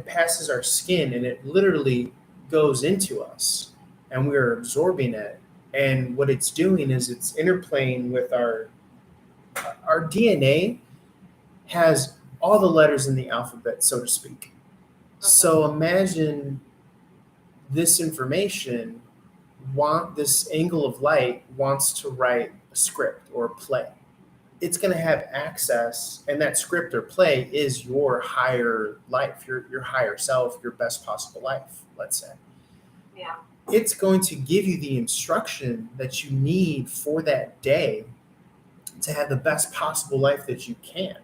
[SPEAKER 1] passes our skin and it literally goes into us and we're absorbing it. And what it's doing is it's interplaying with our DNA has all the letters in the alphabet, so to speak. So imagine this information this angle of light wants to write a script or a play. It's going to have access, and that script or play is your higher life, your higher self, your best possible life, let's say.
[SPEAKER 2] Yeah.
[SPEAKER 1] It's going to give you the instruction that you need for that day to have the best possible life that you can,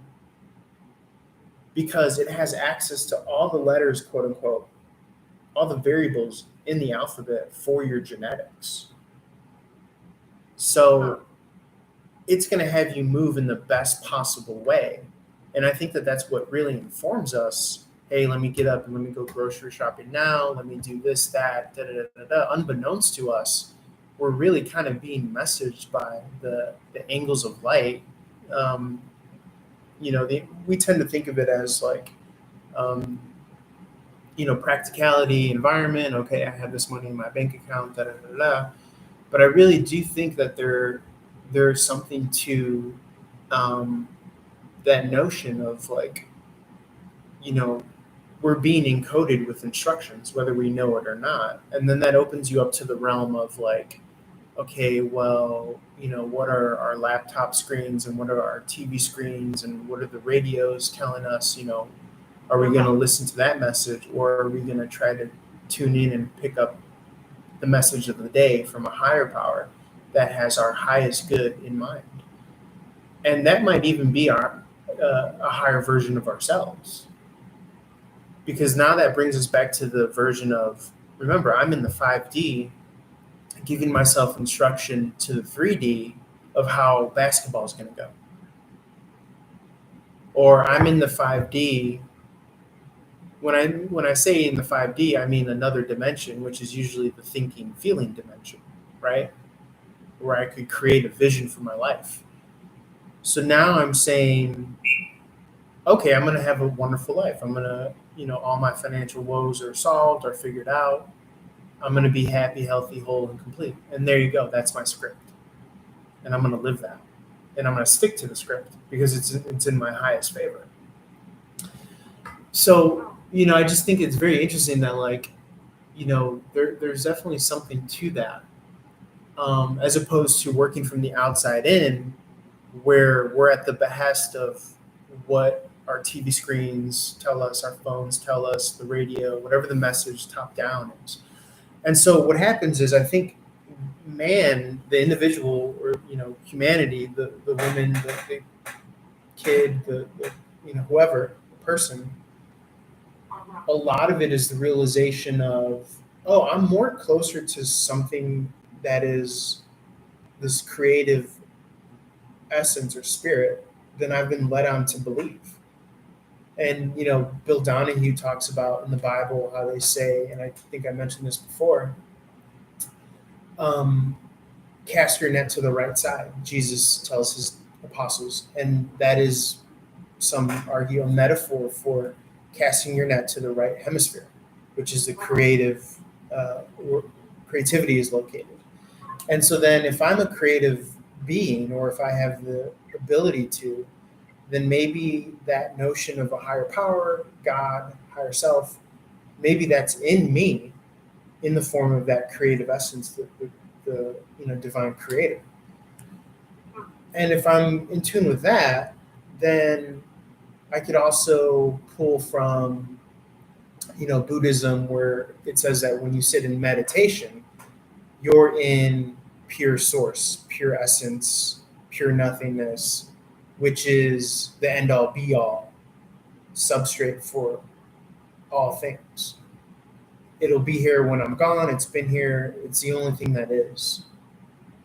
[SPEAKER 1] because it has access to all the letters, quote unquote, all the variables in the alphabet for your genetics. So it's going to have you move in the best possible way. And I think that that's what really informs us. Hey, let me get up and let me go grocery shopping now. Let me do this, that, da, da, da, da. Unbeknownst to us, we're really kind of being messaged by the angles of light. We tend to think of it as like, practicality, environment. Okay, I have this money in my bank account, da, da, da, da. But I really do think that there's something to that notion of like, we're being encoded with instructions, whether we know it or not. And then that opens you up to the realm of like, okay, well, what are our laptop screens and what are our TV screens and what are the radios telling us, are we going to listen to that message or are we going to try to tune in and pick up the message of the day from a higher power that has our highest good in mind? And that might even be a higher version of ourselves. Because now that brings us back to the version of, remember, I'm in the 5D, giving myself instruction to the 3D of how basketball is going to go. Or I'm in the 5D. When I say in the 5D, I mean another dimension, which is usually the thinking, feeling dimension, right? Where I could create a vision for my life. So now I'm saying, okay, I'm going to have a wonderful life. I'm going to, all my financial woes are solved or figured out. I'm going to be happy, healthy, whole, and complete. And there you go. That's my script. And I'm going to live that. And I'm going to stick to the script because it's in my highest favor. So, I just think it's very interesting that, like, there's definitely something to that, as opposed to working from the outside in, where we're at the behest of what our TV screens tell us, our phones tell us, the radio, whatever the message top down is. And so what happens is, I think man, the individual, or humanity, the woman, the kid, the whoever, the person, a lot of it is the realization of, oh, I'm more closer to something that is this creative essence or spirit than I've been led on to believe. And, Bill Donahue talks about in the Bible how they say, and I think I mentioned this before, cast your net to the right side, Jesus tells his apostles. And that is, some argue, a metaphor for casting your net to the right hemisphere, which is the creative, where creativity is located. And so then if I'm a creative being, or if I have the ability to, then maybe that notion of a higher power, God, higher self, maybe that's in me in the form of that creative essence, the divine creator. And if I'm in tune with that, then I could also pull from, Buddhism, where it says that when you sit in meditation, you're in pure source, pure essence, pure nothingness, which is the end all be all substrate for all things. It'll be here when I'm gone. It's been here. It's the only thing that is.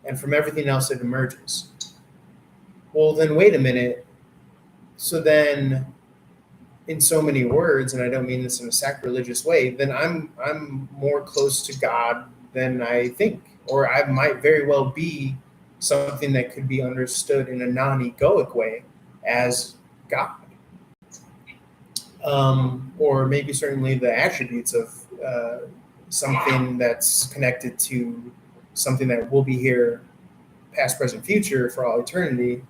[SPEAKER 1] And from everything else, it emerges. Well, then wait a minute. So then, in so many words, and I don't mean this in a sacrilegious way, then I'm more close to God than I think, or I might very well be something that could be understood in a non-egoic way as God, or maybe certainly the attributes of something that's connected to something that will be here, past, present, future, for all eternity,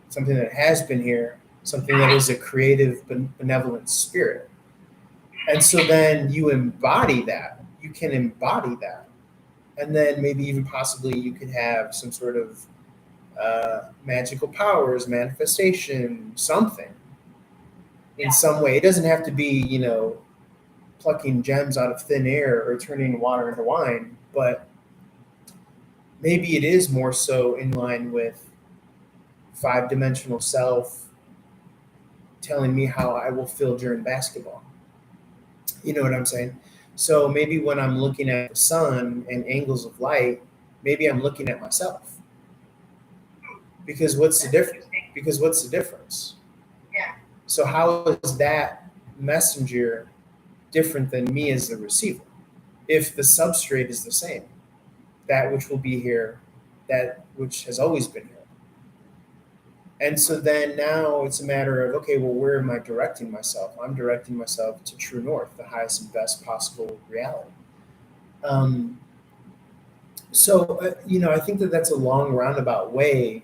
[SPEAKER 1] something that has been here, something that is a creative, benevolent spirit. And so then you embody that. You can embody that. And then maybe even possibly you could have some sort of magical powers, manifestation, something in some way. It doesn't have to be, plucking gems out of thin air or turning water into wine, but maybe it is more so in line with five-dimensional self telling me how I will feel during basketball. You know what I'm saying? So maybe when I'm looking at the sun and angles of light, maybe I'm looking at myself. Because what's the difference? Because what's the difference?
[SPEAKER 2] Yeah.
[SPEAKER 1] So how is that messenger different than me as the receiver? If the substrate is the same, that which will be here, that which has always been here. And so then now it's a matter of, okay, well, where am I directing myself? I'm directing myself to true north, the highest and best possible reality. I think that that's a long roundabout way.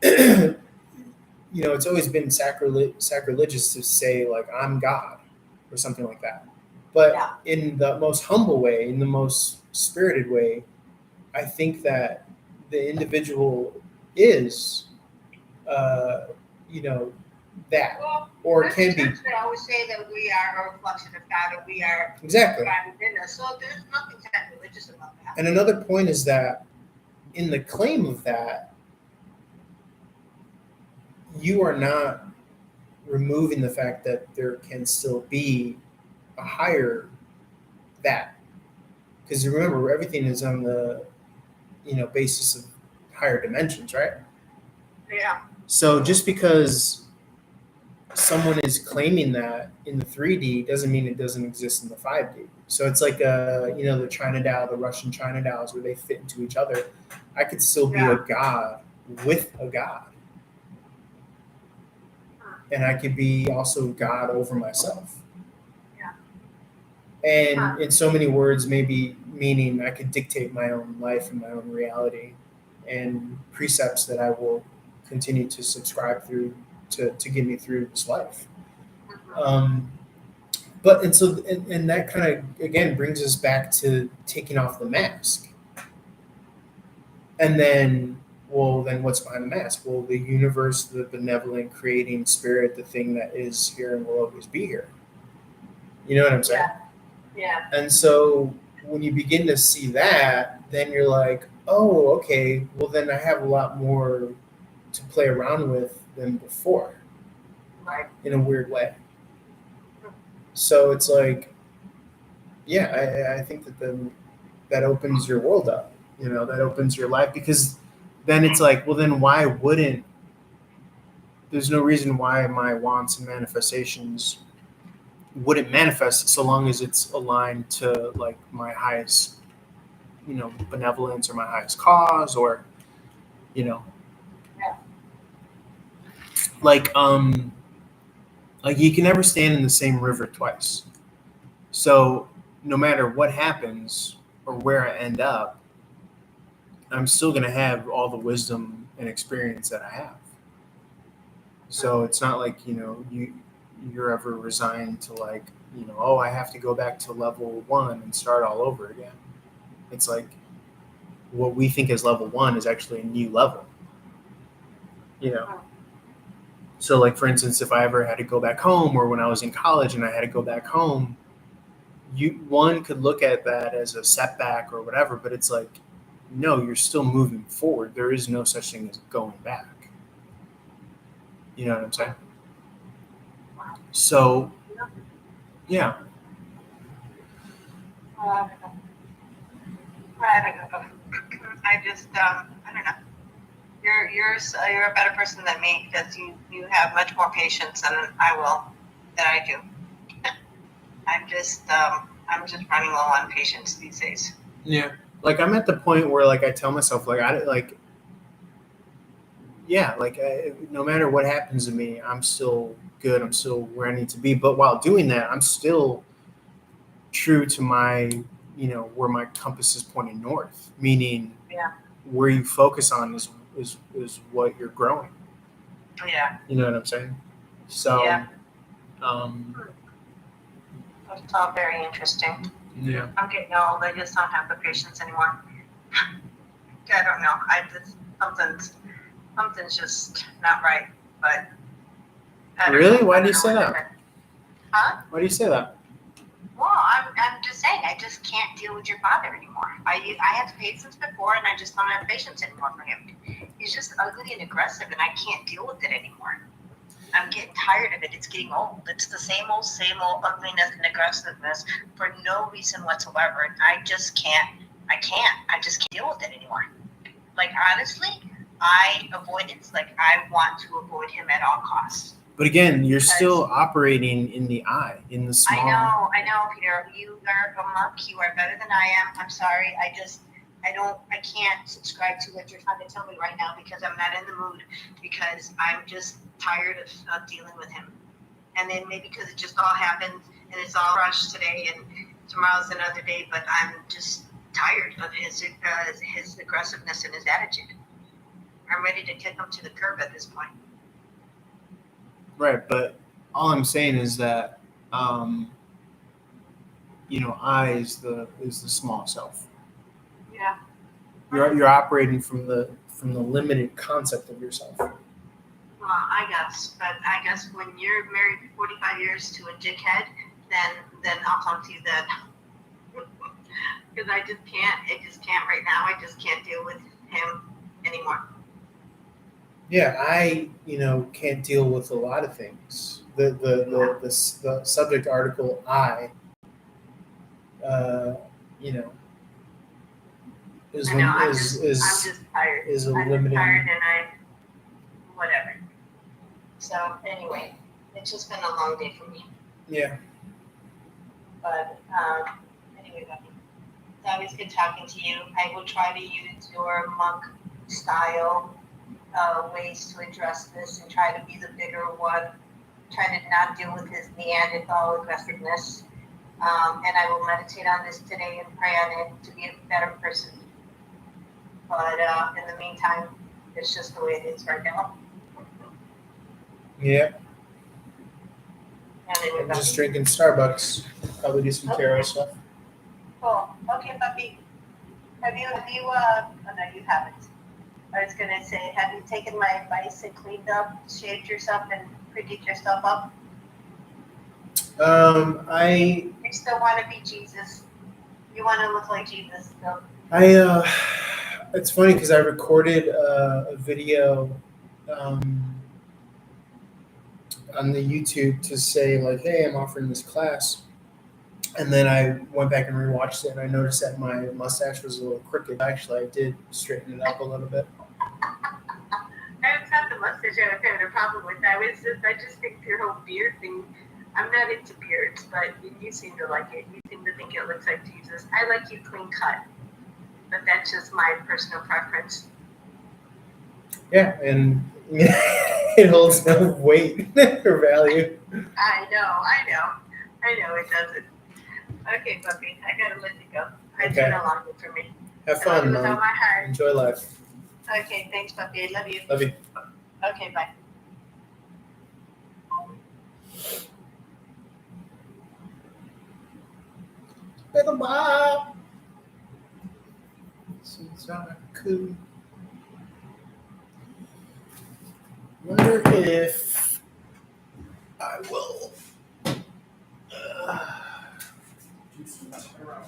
[SPEAKER 1] It's always been sacrilegious to say, like, I'm God or something like that. But in the most humble way, in the most spirited way, I think that the individual is, that, or it can be.
[SPEAKER 2] They always say that we are a reflection of God, and we are
[SPEAKER 1] exactly
[SPEAKER 2] God within us. So there's nothing sacrilegious about that.
[SPEAKER 1] And another point is that in the claim of that, you are not removing the fact that there can still be a higher that. Because remember, everything is on the basis of higher dimensions, right?
[SPEAKER 2] Yeah.
[SPEAKER 1] So just because someone is claiming that in the 3D doesn't mean it doesn't exist in the 5D. So it's like the China Dow, the Russian China Dows, where they fit into each other. I could still be a god with a god. And I could be also God over myself.
[SPEAKER 2] Yeah.
[SPEAKER 1] And in so many words, maybe meaning I could dictate my own life and my own reality and precepts that I will continue to subscribe through to get me through this life. But that kind of, again, brings us back to taking off the mask. And then what's behind the mask? Well, the universe, the benevolent creating spirit, the thing that is here and will always be here. You know what I'm saying?
[SPEAKER 2] Yeah.
[SPEAKER 1] And so when you begin to see that, then you're like, oh, okay, well then I have a lot more to play around with than before.
[SPEAKER 2] Right.
[SPEAKER 1] In a weird way. So it's like, I think that opens your world up. That opens your life, because then it's like, well, then why wouldn't, there's no reason why my wants and manifestations wouldn't manifest so long as it's aligned to like my highest, benevolence, or my highest cause, or, like you can never stand in the same river twice. So no matter what happens or where I end up, I'm still going to have all the wisdom and experience that I have. So it's not like, you're ever resigned to like, I have to go back to level 1 and start all over again. It's like what we think is level 1 is actually a new level. So like, for instance, if I ever had to go back home, or when I was in college and I had to go back home, one could look at that as a setback or whatever, but it's like, no, you're still moving forward. There is no such thing as going back. You know what I'm saying? So, yeah.
[SPEAKER 2] Uh, I don't know. I just, I don't know. You're a better person than me because you have much more patience than I do. I'm just running low on patience these days.
[SPEAKER 1] Yeah. Like I'm at the point where like I tell myself like I like yeah, like no matter what happens to me, I'm still good. I'm still where I need to be. But while doing that, I'm still true to my, where my compass is pointing north, meaning
[SPEAKER 2] Yeah.
[SPEAKER 1] where you focus on is what you're growing.
[SPEAKER 2] Yeah.
[SPEAKER 1] You know what I'm saying? So,
[SPEAKER 2] Yeah.
[SPEAKER 1] um,
[SPEAKER 2] It's all very interesting.
[SPEAKER 1] yeah.
[SPEAKER 2] I'm getting old. I just don't have the patience anymore. I don't know. I just something's just not right. But
[SPEAKER 1] Really? Why do you say that?
[SPEAKER 2] Huh?
[SPEAKER 1] Why do you say that?
[SPEAKER 2] Well, I'm just saying I just can't deal with your father anymore. I had patience before, and I just don't have patience anymore for him. He's just ugly and aggressive, and I can't deal with it anymore. I'm getting tired of it. It's getting old. It's the same old ugliness and aggressiveness for no reason whatsoever. And I just can't. I just can't deal with it anymore. Like honestly, I want to avoid him at all costs.
[SPEAKER 1] But again, you're still operating in the eye, in the small.
[SPEAKER 2] I know, Peter. You are a monk. You are better than I am. I'm sorry. I can't subscribe to what you're trying to tell me right now because I'm not in the mood because I'm just tired of dealing with him. And then maybe because it just all happened and it's all rushed today and tomorrow's another day, but I'm just tired of his aggressiveness and his attitude. I'm ready to kick him to the curb at this point.
[SPEAKER 1] Right, but all I'm saying is that, I is the small self.
[SPEAKER 2] Yeah.
[SPEAKER 1] You're operating from the limited concept of yourself.
[SPEAKER 2] Well, I guess when you're married 45 years to a dickhead, then I'll talk to you then. Because I just can't right now. I just can't deal with him anymore.
[SPEAKER 1] Yeah, I can't deal with a lot of things. The subject article I, is
[SPEAKER 2] I'm just tired.
[SPEAKER 1] is a
[SPEAKER 2] I'm
[SPEAKER 1] limiting.
[SPEAKER 2] tired and whatever. So anyway, it's just been a long day for me.
[SPEAKER 1] Yeah.
[SPEAKER 2] But anyway, Becky, it's always good talking to you. I will try to use your monk style ways to address this and try to be the bigger one. Try to not deal with his Neanderthal aggressiveness. And I will meditate on this today and pray on it to be a better person. But in the meantime, it's just the way it is right now.
[SPEAKER 1] Yeah.
[SPEAKER 2] Anyway,
[SPEAKER 1] I'm just drinking Starbucks. Probably do some tarot stuff.
[SPEAKER 2] Cool. Okay, puppy. Have you? Oh no, you haven't. I was gonna say, have you taken my advice and cleaned up, shaved yourself, and prettied yourself up? You still want to be Jesus. You want to look like Jesus still.
[SPEAKER 1] It's funny because I recorded a video on the YouTube to say like, hey, I'm offering this class. And then I went back and rewatched it and I noticed that my mustache was a little crooked. Actually, I did straighten it up a little bit.
[SPEAKER 2] It's not the mustache I'm having a problem with. I just think your whole beard thing, I'm not into beards, but you seem to like it. You seem to think it looks like Jesus. I like you clean cut, but that's just my personal preference.
[SPEAKER 1] Yeah, and it holds no weight or value.
[SPEAKER 2] I know it doesn't. Okay, puppy, I gotta let you go. It's been a long day for me.
[SPEAKER 1] Have fun,
[SPEAKER 2] with all my heart.
[SPEAKER 1] Enjoy life.
[SPEAKER 2] Okay, thanks, puppy. I love you.
[SPEAKER 1] Love you.
[SPEAKER 2] Okay, bye.
[SPEAKER 1] Little Bob. Suzaku. Wonder if I will. Do some tarot.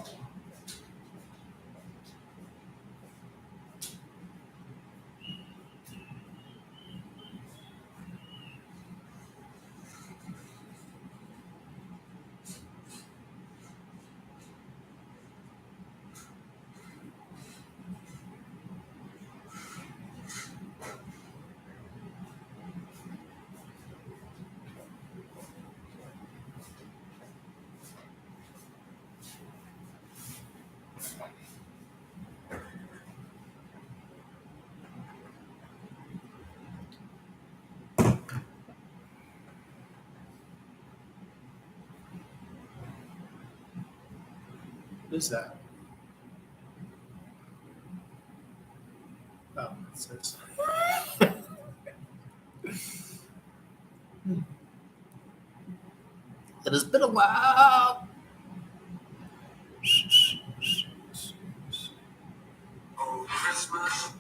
[SPEAKER 1] What is that? Oh, it says. It has been a while.
[SPEAKER 3] Oh, Christmas.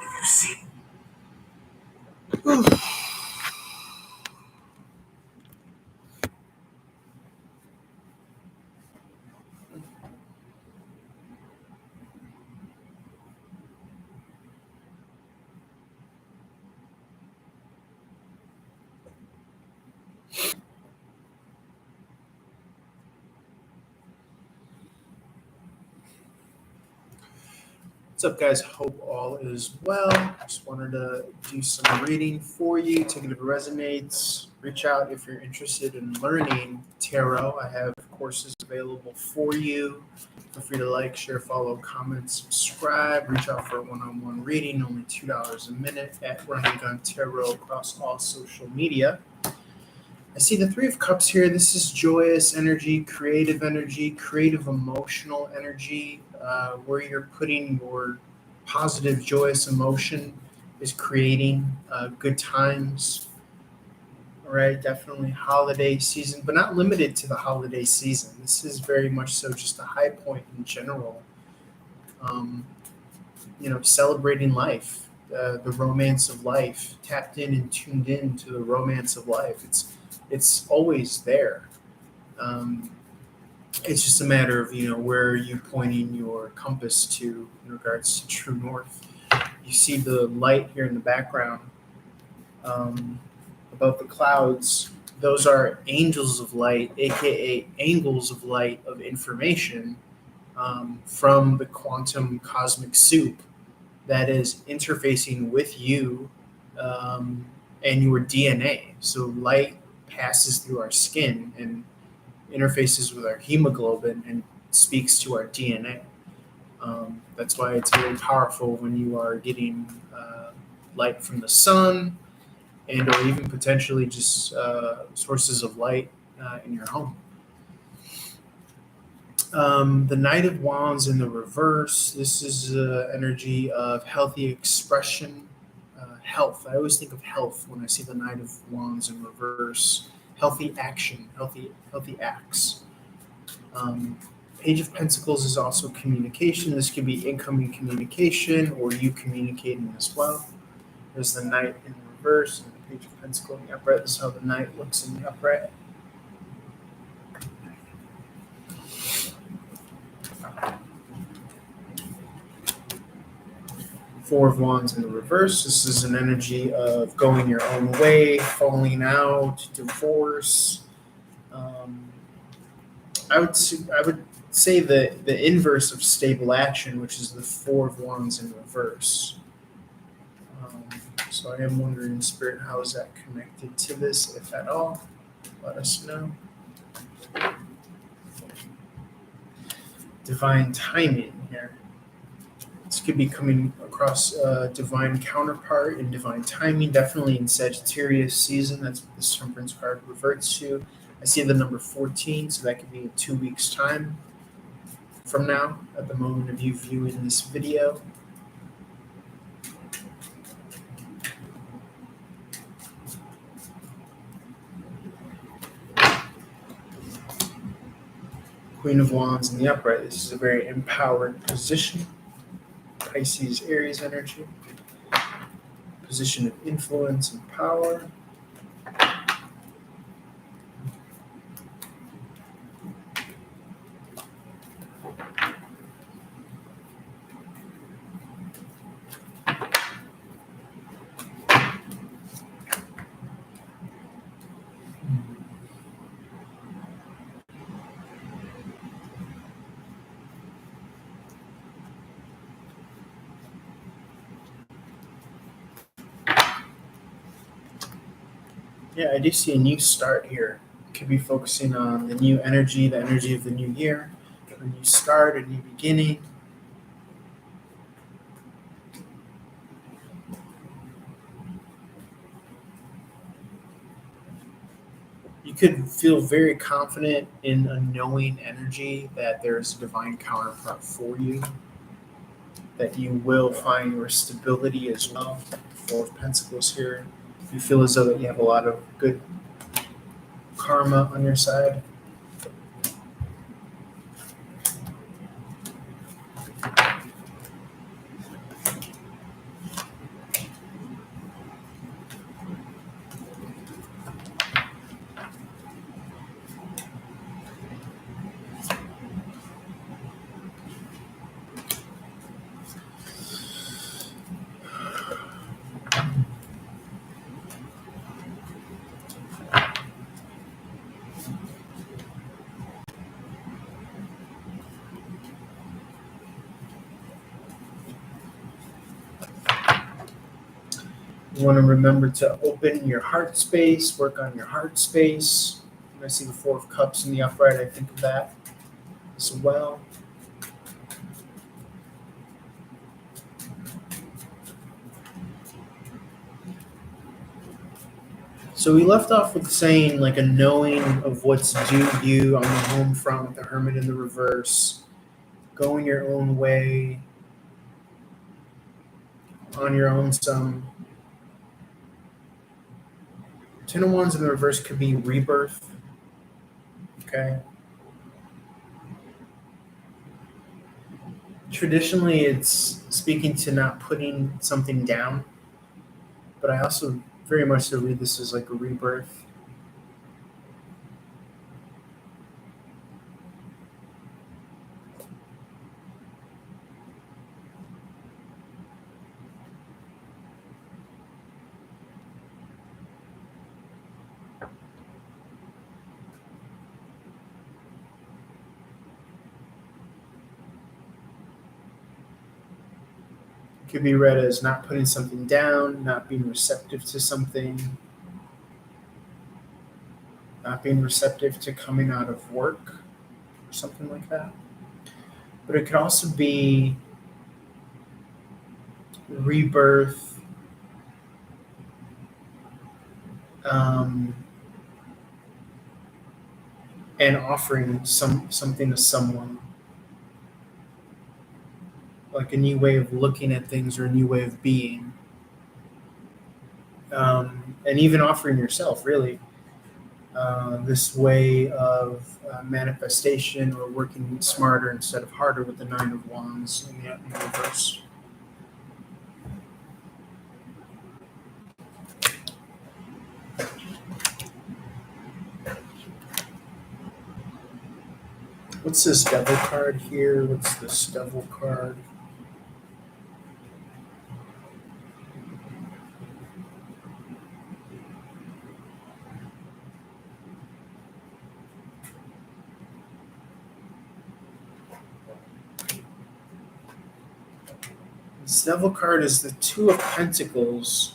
[SPEAKER 3] If you see
[SPEAKER 1] What's up, guys? Hope all is well. Just wanted to do some reading for you, take it if it resonates. Reach out if you're interested in learning tarot. I have courses available for you. Feel free to like, share, follow, comment, subscribe. Reach out for a one-on-one reading, only $2 a minute at Running Gun Tarot across all social media. I see the Three of Cups here. This is joyous energy, creative emotional energy, where you're putting your positive, joyous emotion is creating good times. All right, definitely holiday season, but not limited to the holiday season. This is very much so just a high point in general. Celebrating life, the romance of life, tapped in and tuned in to the romance of life. It's always there. Um, it's just a matter of where are you pointing your compass to in regards to true north. You see the light here in the background above the clouds. Those are angels of light, aka angles of light of information from the quantum cosmic soup that is interfacing with you and your DNA. So light passes through our skin and interfaces with our hemoglobin and speaks to our DNA. That's why it's very powerful when you are getting light from the sun and or even potentially just sources of light in your home. The Knight of Wands in the reverse. This is energy of healthy expression, health. I always think of health when I see the Knight of Wands in reverse. Healthy action, healthy acts. Page of Pentacles is also communication. This could be incoming communication or you communicating as well. There's the Knight in reverse and the Page of Pentacles in the upright. This is how the Knight looks in the upright. Four of Wands in the reverse. This is an energy of going your own way, falling out, divorce. I would say the inverse of stable action, which is the Four of Wands in reverse. So I am wondering, Spirit, how is that connected to this, if at all? Let us know. Divine timing here. This could be coming across a divine counterpart in divine timing, definitely in Sagittarius season. That's what this Temperance card reverts to. I see the number 14, so that could be in 2 weeks' time from now, at the moment of you viewing this video. Queen of Wands in the upright. This is a very empowered position. Pisces, Aries energy. Position of influence and power. Yeah, I do see a new start here. Could be focusing on the new energy, the energy of the new year, a new start, a new beginning. could feel very confident in a knowing energy that there's a divine counterpart for you, that you will find your stability as well. Four of Pentacles here. You feel as though that you have a lot of good karma on your side. You want to remember to open your heart space, work on your heart space. When I see the Four of Cups in the upright, I think of that as well. So we left off with saying like a knowing of what's due you on the home front with the Hermit in the reverse, going your own way, on your own some. Ten of Wands in the reverse could be rebirth. Okay. Traditionally, it's speaking to not putting something down, but I also very much so read this as like a rebirth. Could be read as not putting something down, not being receptive to something, not being receptive to coming out of work or something like that. But it could also be rebirth, and offering something to someone, like a new way of looking at things or a new way of being, and even offering yourself, really, this way of manifestation or working smarter instead of harder with the Nine of Wands in the reverse. What's this Devil card here? What's this Devil card? This Devil card is the Two of Pentacles.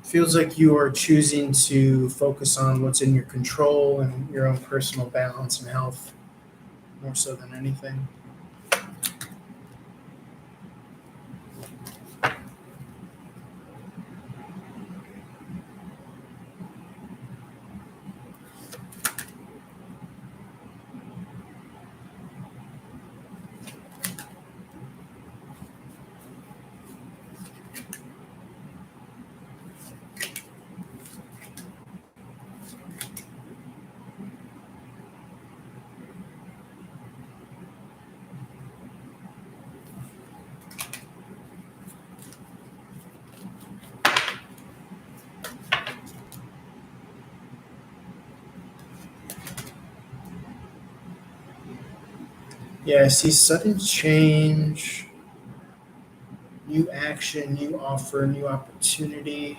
[SPEAKER 1] Feels like you are choosing to focus on what's in your control and your own personal balance and health more so than anything. Yeah, I see sudden change, new action, new offer, new opportunity.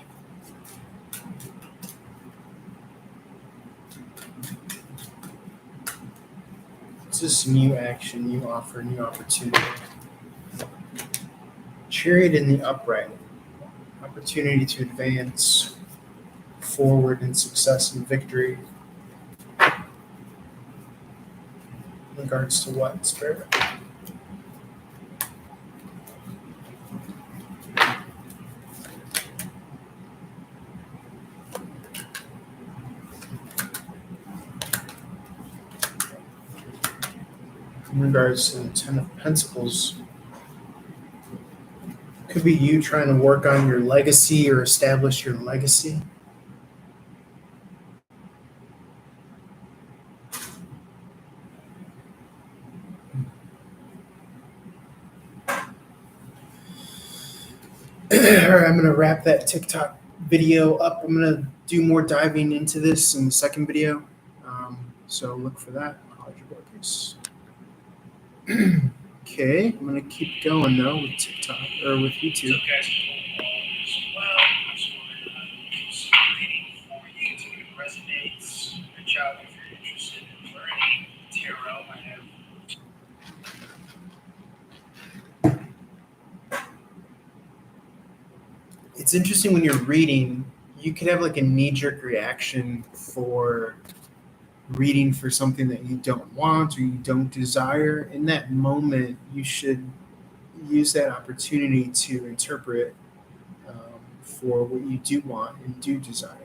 [SPEAKER 1] It's just new action, new offer, new opportunity. Chariot in the upright. Opportunity to advance forward in success and victory. In regards to what, Spirit? in regards to the Ten of Pentacles. Could be you trying to work on your legacy or establish your legacy. All right, I'm gonna wrap that TikTok video up. I'm gonna do more diving into this in the second video. So look for that. Okay, I'm gonna keep going though with TikTok or with YouTube.
[SPEAKER 3] So guys, as well, I just want to reading for you to it resonates. Reach out if you're interested in learning tarot. I have
[SPEAKER 1] It's interesting when you're reading, you could have like a knee-jerk reaction for reading for something that you don't want or you don't desire. In that moment, you should use that opportunity to interpret for what you do want and do desire.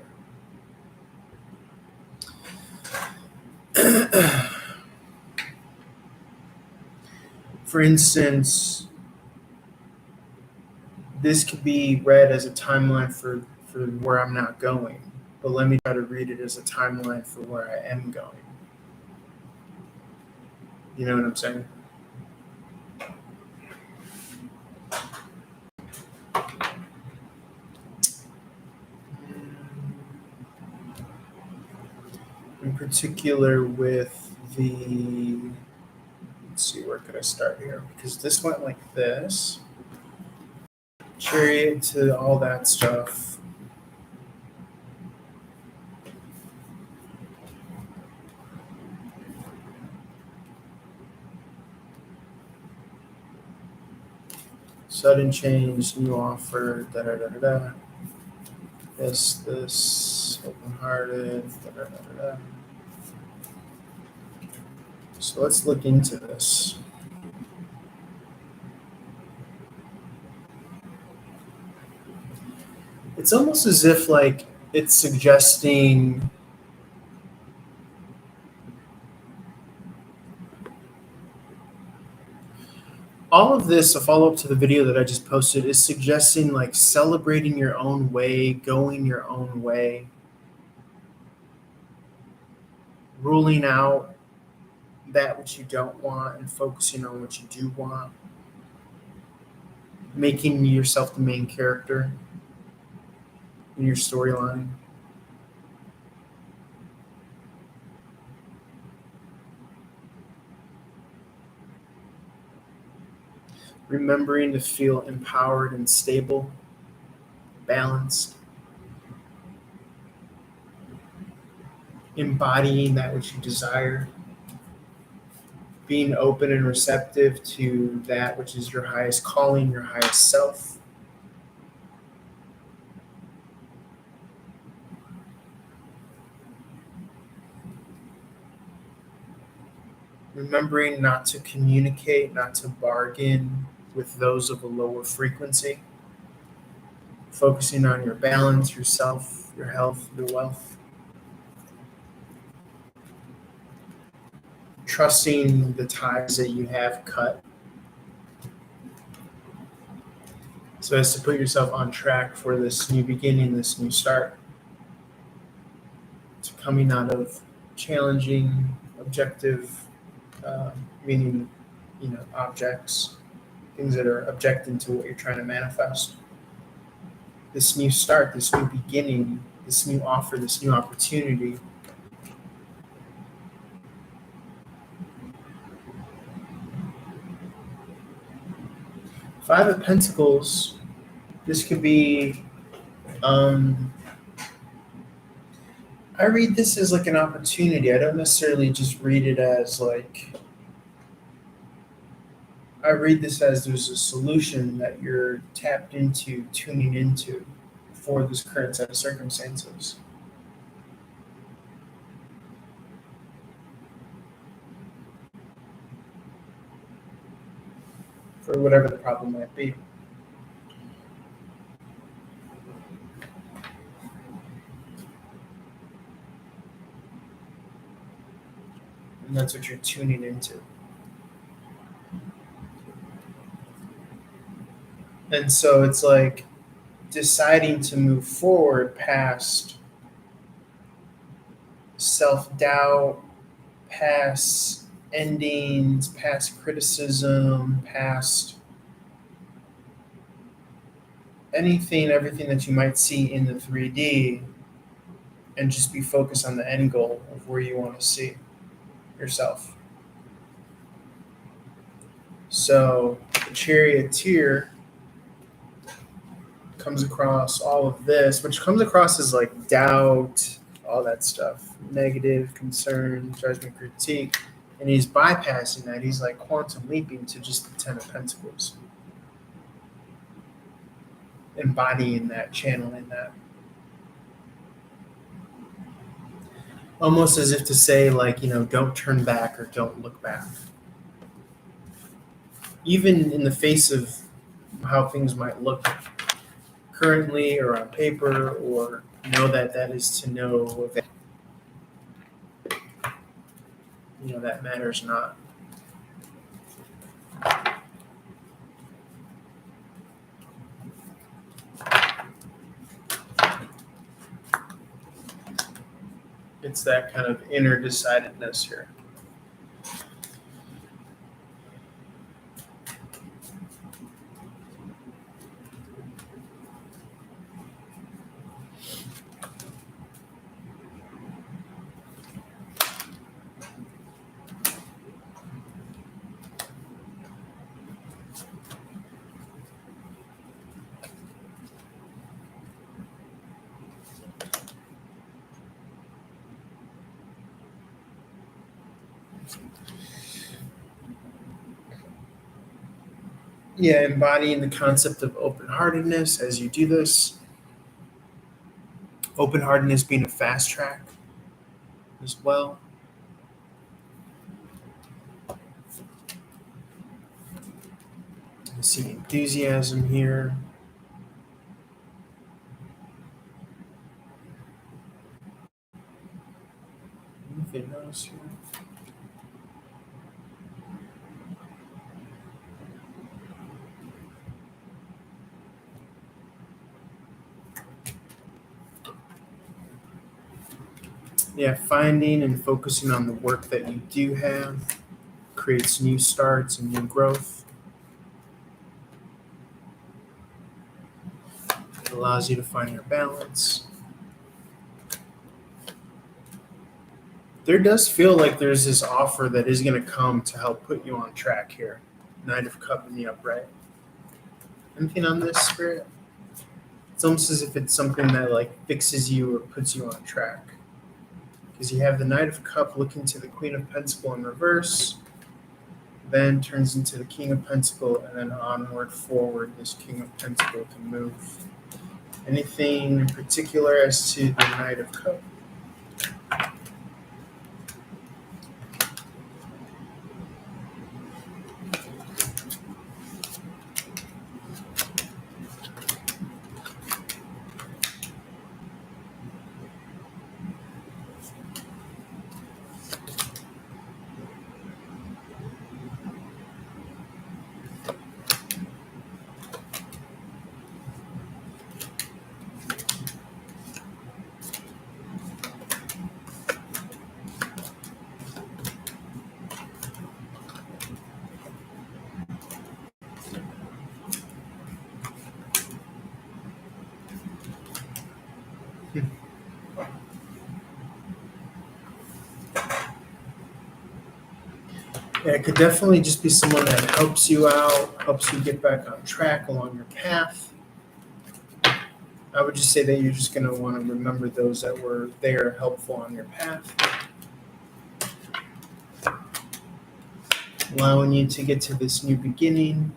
[SPEAKER 1] For instance, this could be read as a timeline for where I'm not going, but let me try to read it as a timeline for where I am going. You know what I'm saying? In particular with the, let's see, where could I start here? Because this went like this. Chariot to all that stuff. Sudden change, new offer, da da da da da. This, open-hearted, da da da da da. So let's look into this. It's almost as if like it's suggesting all of this, a follow-up to the video that I just posted, is suggesting like celebrating your own way, going your own way, ruling out that which you don't want and focusing on what you do want, making yourself the main character in your storyline. Remembering to feel empowered and stable, balanced, embodying that which you desire, being open and receptive to that which is your highest calling, your highest self. Remembering not to communicate, not to bargain with those of a lower frequency. Focusing on your balance, yourself, your health, your wealth. Trusting the ties that you have cut, so as to put yourself on track for this new beginning, this new start. To coming out of challenging, objective, meaning, objects, things that are objecting to what you're trying to manifest. This new start, this new beginning, this new offer, this new opportunity. Five of Pentacles, this could be, I read this as like an opportunity. I don't necessarily just read it as like, I read this as there's a solution that you're tapped into, tuning into for this current set of circumstances. For whatever the problem might be. And that's what you're tuning into. And so it's like deciding to move forward past self-doubt, past endings, past criticism, past anything, everything that you might see in the 3D, and just be focused on the end goal of where you want to see yourself. So the charioteer comes across all of this, which comes across as like doubt, all that stuff, negative, concern, judgment, critique. And he's bypassing that. He's like quantum leaping to just the Ten of Pentacles, embodying that, channeling that. Almost as if to say, like, don't turn back or don't look back. Even in the face of how things might look currently or on paper, or know that is to know that that matters not. It's that kind of inner decidedness here. Yeah, embodying the concept of open-heartedness as you do this. Open-heartedness being a fast track as well. I see enthusiasm here. Anything else here? Yeah, finding and focusing on the work that you do have creates new starts and new growth. It allows you to find your balance. There does feel like there's this offer that is going to come to help put you on track here. Knight of Cup in the upright. Anything on this, Spirit? It's almost as if it's something that like fixes you or puts you on track. Because you have the Knight of Cup looking to the Queen of Pentacle in reverse, then turns into the King of Pentacle, and then onward, forward, this King of Pentacle can move. Anything in particular as to the Knight of Cup? Yeah, it could definitely just be someone that helps you out, helps you get back on track along your path. I would just say that you're just going to want to remember those that were there helpful on your path. Allowing you to get to this new beginning.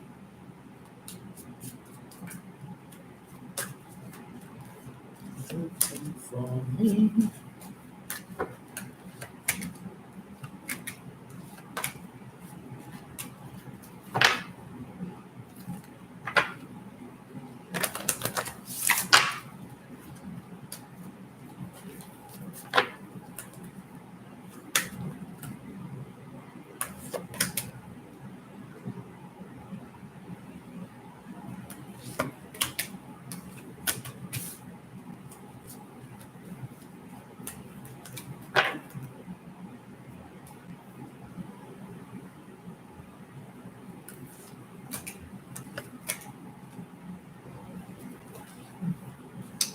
[SPEAKER 1] Waiting for me.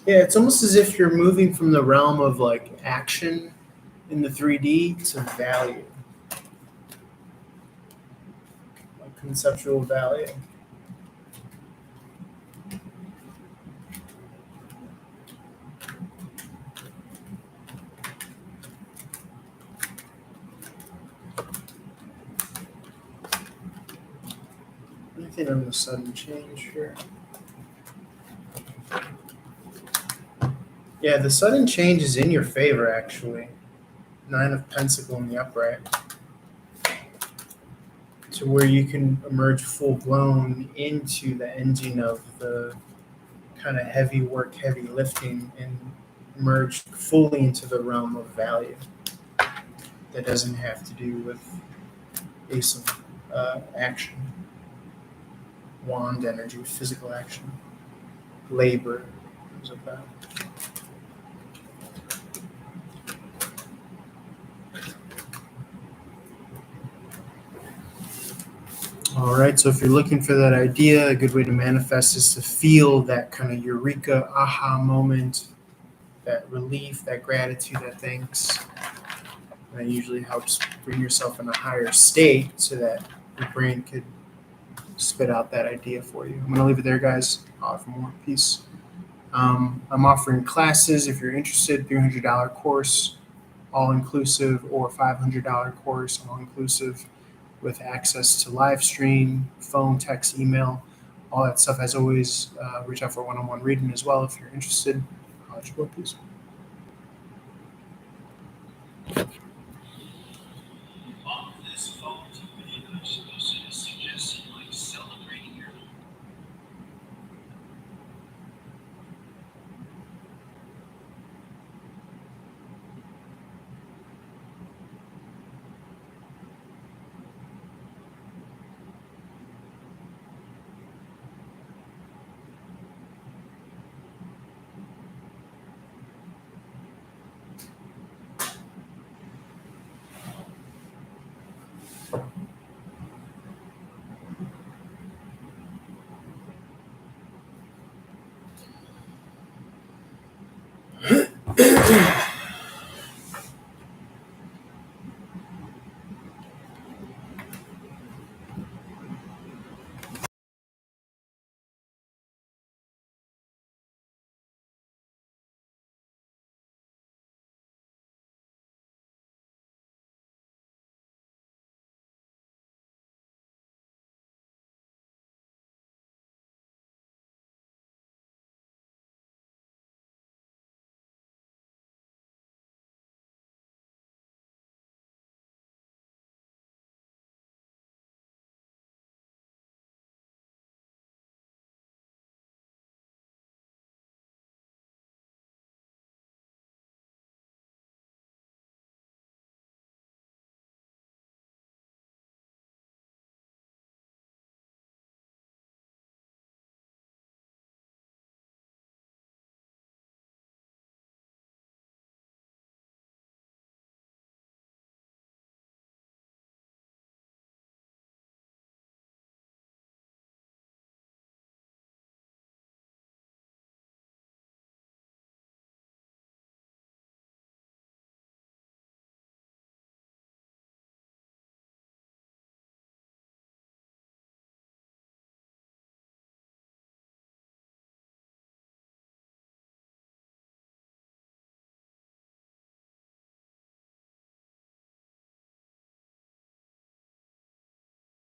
[SPEAKER 1] Yeah, it's almost as if you're moving from the realm of like action in the 3D to value, like conceptual value. Anything on the sudden change here? Yeah, the sudden change is in your favor, actually. Nine of Pentacle in the upright. To where you can emerge full blown into the engine of the kind of heavy work, heavy lifting, and emerge fully into the realm of value. That doesn't have to do with ace of action, wand energy, physical action, labor, things like that. All right, so if you're looking for that idea, a good way to manifest is to feel that kind of eureka, aha moment, that relief, that gratitude, that thanks. And that usually helps bring yourself in a higher state so that your brain could spit out that idea for you. I'm going to leave it there, guys. I'll offer more. Peace. I'm offering classes if you're interested, $300 course, all inclusive, or $500 course, all inclusive, with access to live stream, phone, text, email, all that stuff. As always, reach out for one-on-one reading as well if you're interested. I'll let you go, please.
[SPEAKER 3] Off this phone to me, I'm supposed to suggest like celebrating your